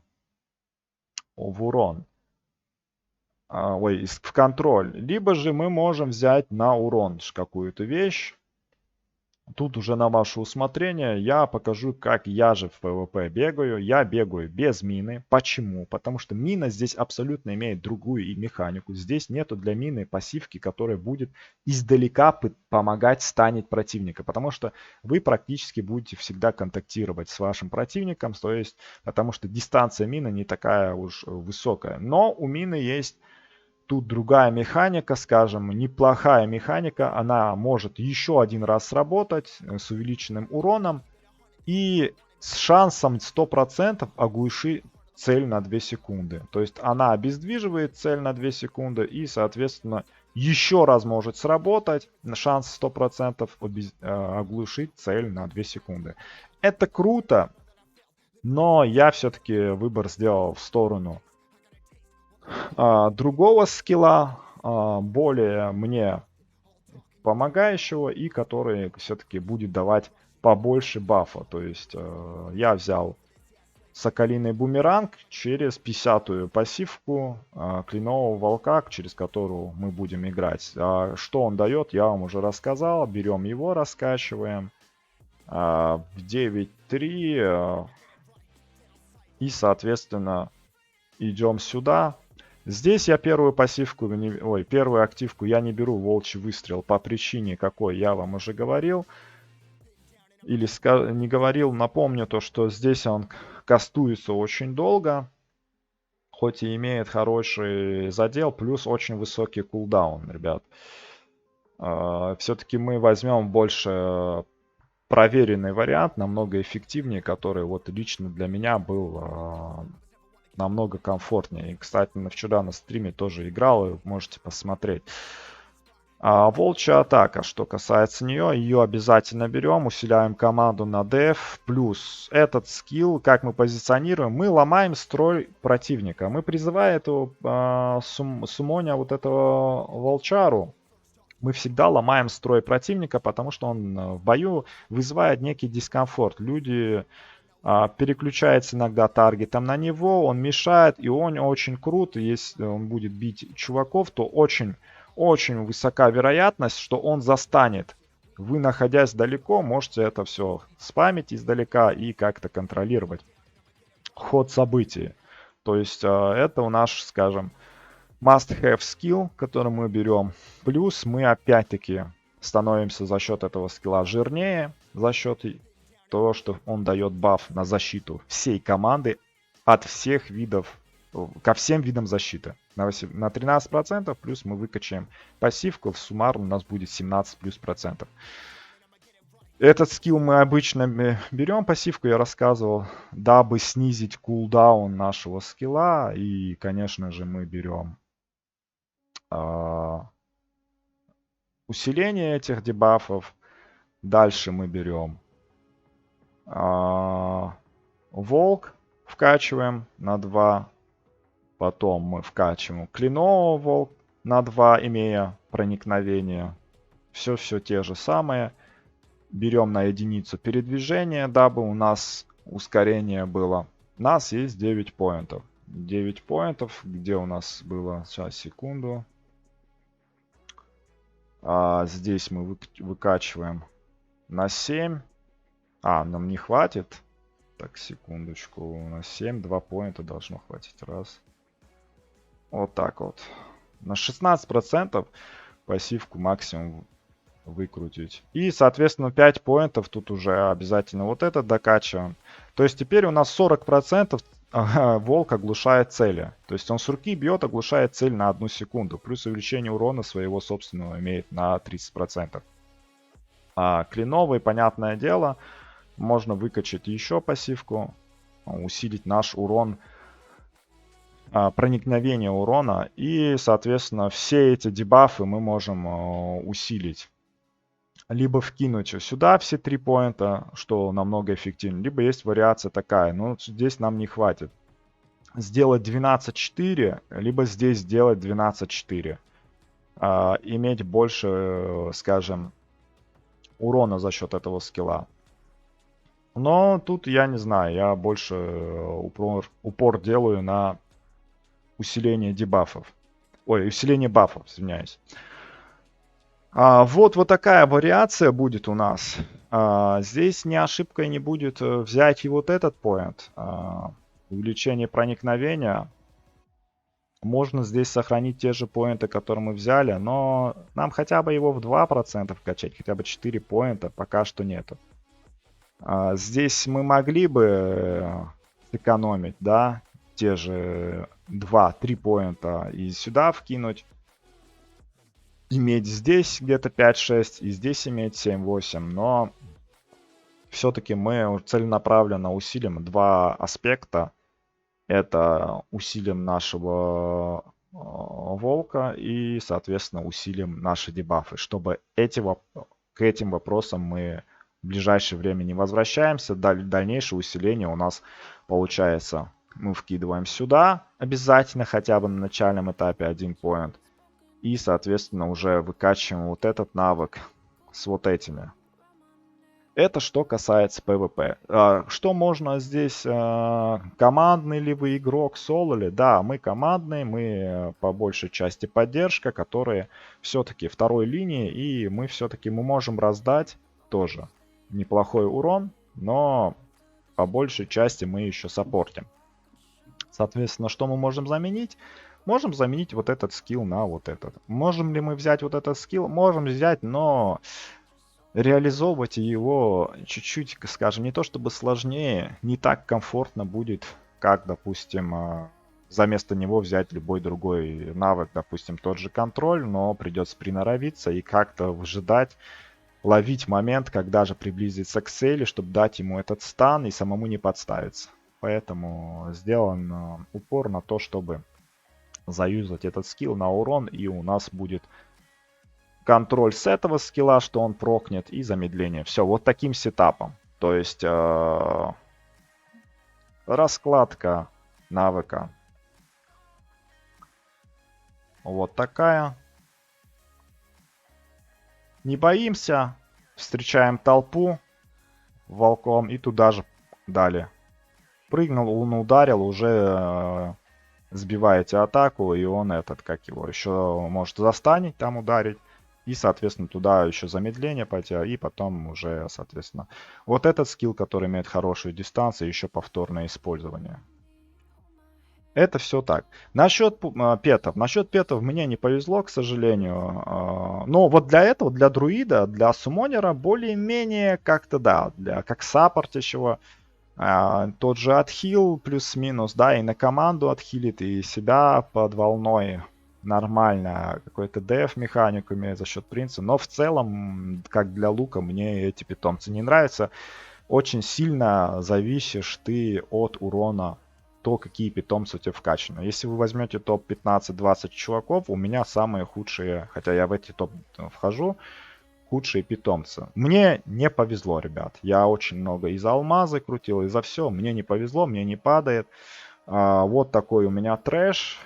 в урон. В контроль. Либо же мы можем взять на урон какую-то вещь. Тут уже на ваше усмотрение. Я покажу, как я же в PvP бегаю. Я бегаю без мины. Почему? Потому что мина здесь абсолютно имеет другую и механику. Здесь нету для мины пассивки, которая будет издалека помогать станить противника. Потому что вы практически будете всегда контактировать с вашим противником. То есть, потому что дистанция мины не такая уж высокая. Но у мины есть... Тут другая механика, скажем, неплохая механика. Она может еще один раз сработать с увеличенным уроном. И с шансом 100% оглушить цель на 2 секунды. То есть она обездвиживает цель на 2 секунды. И, соответственно, еще раз может сработать. Шанс 100% оглушить цель на 2 секунды. Это круто. Но я все-таки выбор сделал в сторону другого скилла, более мне помогающего и который все-таки будет давать побольше бафа. То есть я взял Соколиный бумеранг через 50-ю пассивку Кленового волка, через которую мы будем играть. Что он дает, я вам уже рассказал. Берем его, раскачиваем в 9.3 и, соответственно, идем сюда. Здесь я первую пассивку, первую активку я не беру волчий выстрел по причине какой я вам уже говорил. Или не говорил, напомню то, что здесь он кастуется очень долго. Хоть и имеет хороший задел, плюс очень высокий кулдаун, ребят. Все-таки мы возьмем больше проверенный вариант, намного эффективнее, который вот лично для меня был... намного комфортнее. И, кстати, вчера на стриме тоже играл, и можете посмотреть. Волчья атака, что касается нее, ее обязательно берем, усиляем команду на деф. Плюс этот скилл, как мы позиционируем, мы ломаем строй противника. Мы призывая этого сумоня, вот этого волчару, мы всегда ломаем строй противника, потому что он в бою вызывает некий дискомфорт. Люди... переключается иногда таргетом на него, он мешает, и он очень крут. Если он будет бить чуваков, то очень высока вероятность, что он застанет. Вы, находясь далеко, можете это все спамить издалека и как-то контролировать ход событий. То есть это у нас, скажем, must-have skill, который мы берем. Плюс мы опять-таки становимся за счет этого скилла жирнее, за счет то, что он дает баф на защиту всей команды от всех видов, ко всем видам защиты. На 13%, плюс мы выкачаем пассивку, в суммарно у нас будет 17 плюс процентов. Этот скилл мы обычно берем, пассивку я рассказывал, дабы снизить кулдаун нашего скилла. И, конечно же, мы берем усиление этих дебафов. Дальше мы берем волк, вкачиваем на 2. Потом мы вкачиваем кленового волк на 2, имея проникновение. Все те же самые. Берем на единицу передвижения, дабы у нас ускорение было. У нас есть 9 поинтов. 9 поинтов, где у нас было? Сейчас, секунду. Здесь мы выкачиваем на 7. Нам не хватит. Так, секундочку. У нас 7, 2 поинта должно хватить. Раз. Вот так вот. На 16% пассивку максимум выкрутить. И, соответственно, 5 поинтов тут уже обязательно вот это докачиваем. То есть теперь у нас 40% волк оглушает цели. То есть он с руки бьет, оглушает цель на 1 секунду. Плюс увеличение урона своего собственного имеет на 30%. А кленовый, понятное дело, можно выкачать еще пассивку, усилить наш урон, проникновение урона. И, соответственно, все эти дебафы мы можем усилить. Либо вкинуть сюда все 3 поинта, что намного эффективнее. Либо есть вариация такая, но здесь нам не хватит. Сделать 12-4, либо здесь сделать 12-4. Иметь больше, скажем, урона за счет этого скилла. Но тут я не знаю, я больше упор делаю на усиление дебафов. Ой, усиление бафов, извиняюсь. Вот такая вариация будет у нас. Здесь не ошибкой не будет взять и вот этот поинт. Увеличение проникновения. Можно здесь сохранить те же поинты, которые мы взяли, но нам хотя бы его в 2% качать, хотя бы 4 поинта пока что нету. Здесь мы могли бы сэкономить, да, те же 2-3 поинта и сюда вкинуть. Иметь здесь где-то 5-6 и здесь иметь 7-8, но все-таки мы целенаправленно усилим два аспекта. Это усилим нашего волка и, соответственно, усилим наши дебафы, чтобы к этим вопросам мы в ближайшее время не возвращаемся. Дальнейшее усиление у нас получается. Мы вкидываем сюда обязательно хотя бы на начальном этапе 1 поинт. И, соответственно, уже выкачиваем вот этот навык с вот этими. Это что касается PvP. Что можно здесь? Командный ли вы игрок, соло ли? Да, мы командные, мы по большей части поддержка, которые все-таки второй линии, и мы все-таки можем раздать тоже неплохой урон, но по большей части мы еще саппортим. Соответственно, что мы можем заменить? Можем заменить вот этот скилл на вот этот. Можем ли мы взять вот этот скилл? Можем взять, но реализовывать его чуть-чуть, скажем, не то чтобы сложнее, не так комфортно будет, как, допустим, заместо него взять любой другой навык, допустим, тот же контроль, но придется приноровиться и как-то выжидать, ловить момент, когда же приблизиться к цели, чтобы дать ему этот стан и самому не подставиться. Поэтому сделан упор на то, чтобы заюзать этот скилл на урон, и у нас будет контроль с этого скилла, что он прокнет, и замедление. Все, вот таким сетапом. То есть раскладка навыка вот такая. Не боимся, встречаем толпу волком и туда же дали. Прыгнул, он ударил, уже сбиваете атаку, и он как его, еще может застанить, там ударить. И, соответственно, туда еще замедление пойти, и потом уже, соответственно, вот этот скилл, который имеет хорошую дистанцию, еще повторное использование. Это все так. Насчет петов. Насчет петов мне не повезло, к сожалению. Но вот для этого, для друида, для суммонера, более-менее как-то, да, как саппортящего, тот же отхил плюс-минус, да, и на команду отхилит, и себя под волной нормально. Какой-то деф механику имеет за счет принца. Но в целом, как для лука, мне эти питомцы не нравятся. Очень сильно зависишь ты от урона, то, какие питомцы у тебя вкачаны. Если вы возьмете топ 15-20 чуваков, у меня самые худшие, хотя я в эти топ вхожу, худшие питомцы. Мне не повезло, ребят. Я очень много из алмазы крутил, и за все. Мне не повезло, мне не падает. Вот такой у меня трэш.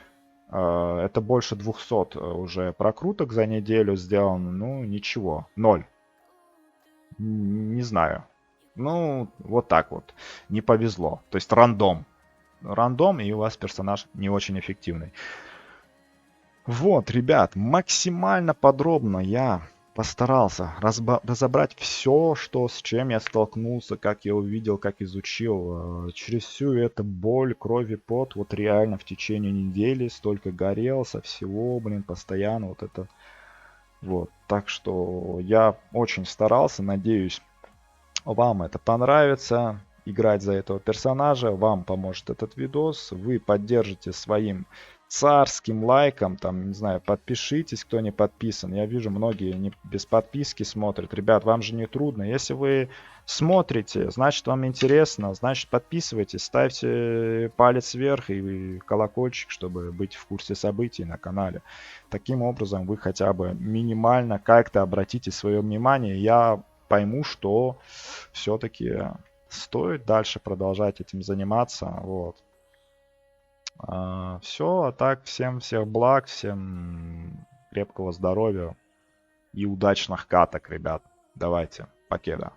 Это больше 200 уже прокруток за неделю сделано. Ну, ничего. 0. Не знаю. Ну, вот так вот. Не повезло. То есть рандом. Рандом, и у вас персонаж не очень эффективный. Вот, ребят, максимально подробно я постарался разобрать все, с чем я столкнулся, как я увидел, как изучил. Через всю эту боль, кровь и пот, вот реально в течение недели столько горел со всего, блин, постоянно вот это Вот, так что я очень старался, надеюсь, вам это понравится. Играть за этого персонажа, вам поможет этот видос, вы поддержите своим царским лайком, там, не знаю, подпишитесь, кто не подписан. Я вижу, многие не, без подписки смотрят. Ребят, вам же не трудно. Если вы смотрите, значит вам интересно, значит подписывайтесь, ставьте палец вверх и колокольчик, чтобы быть в курсе событий на канале. Таким образом вы хотя бы минимально как-то обратите свое внимание. Я пойму, что все-таки стоит дальше продолжать этим заниматься. Вот. Все, а так всем всех благ, всем крепкого здоровья и удачных каток, ребят. Давайте, покеда.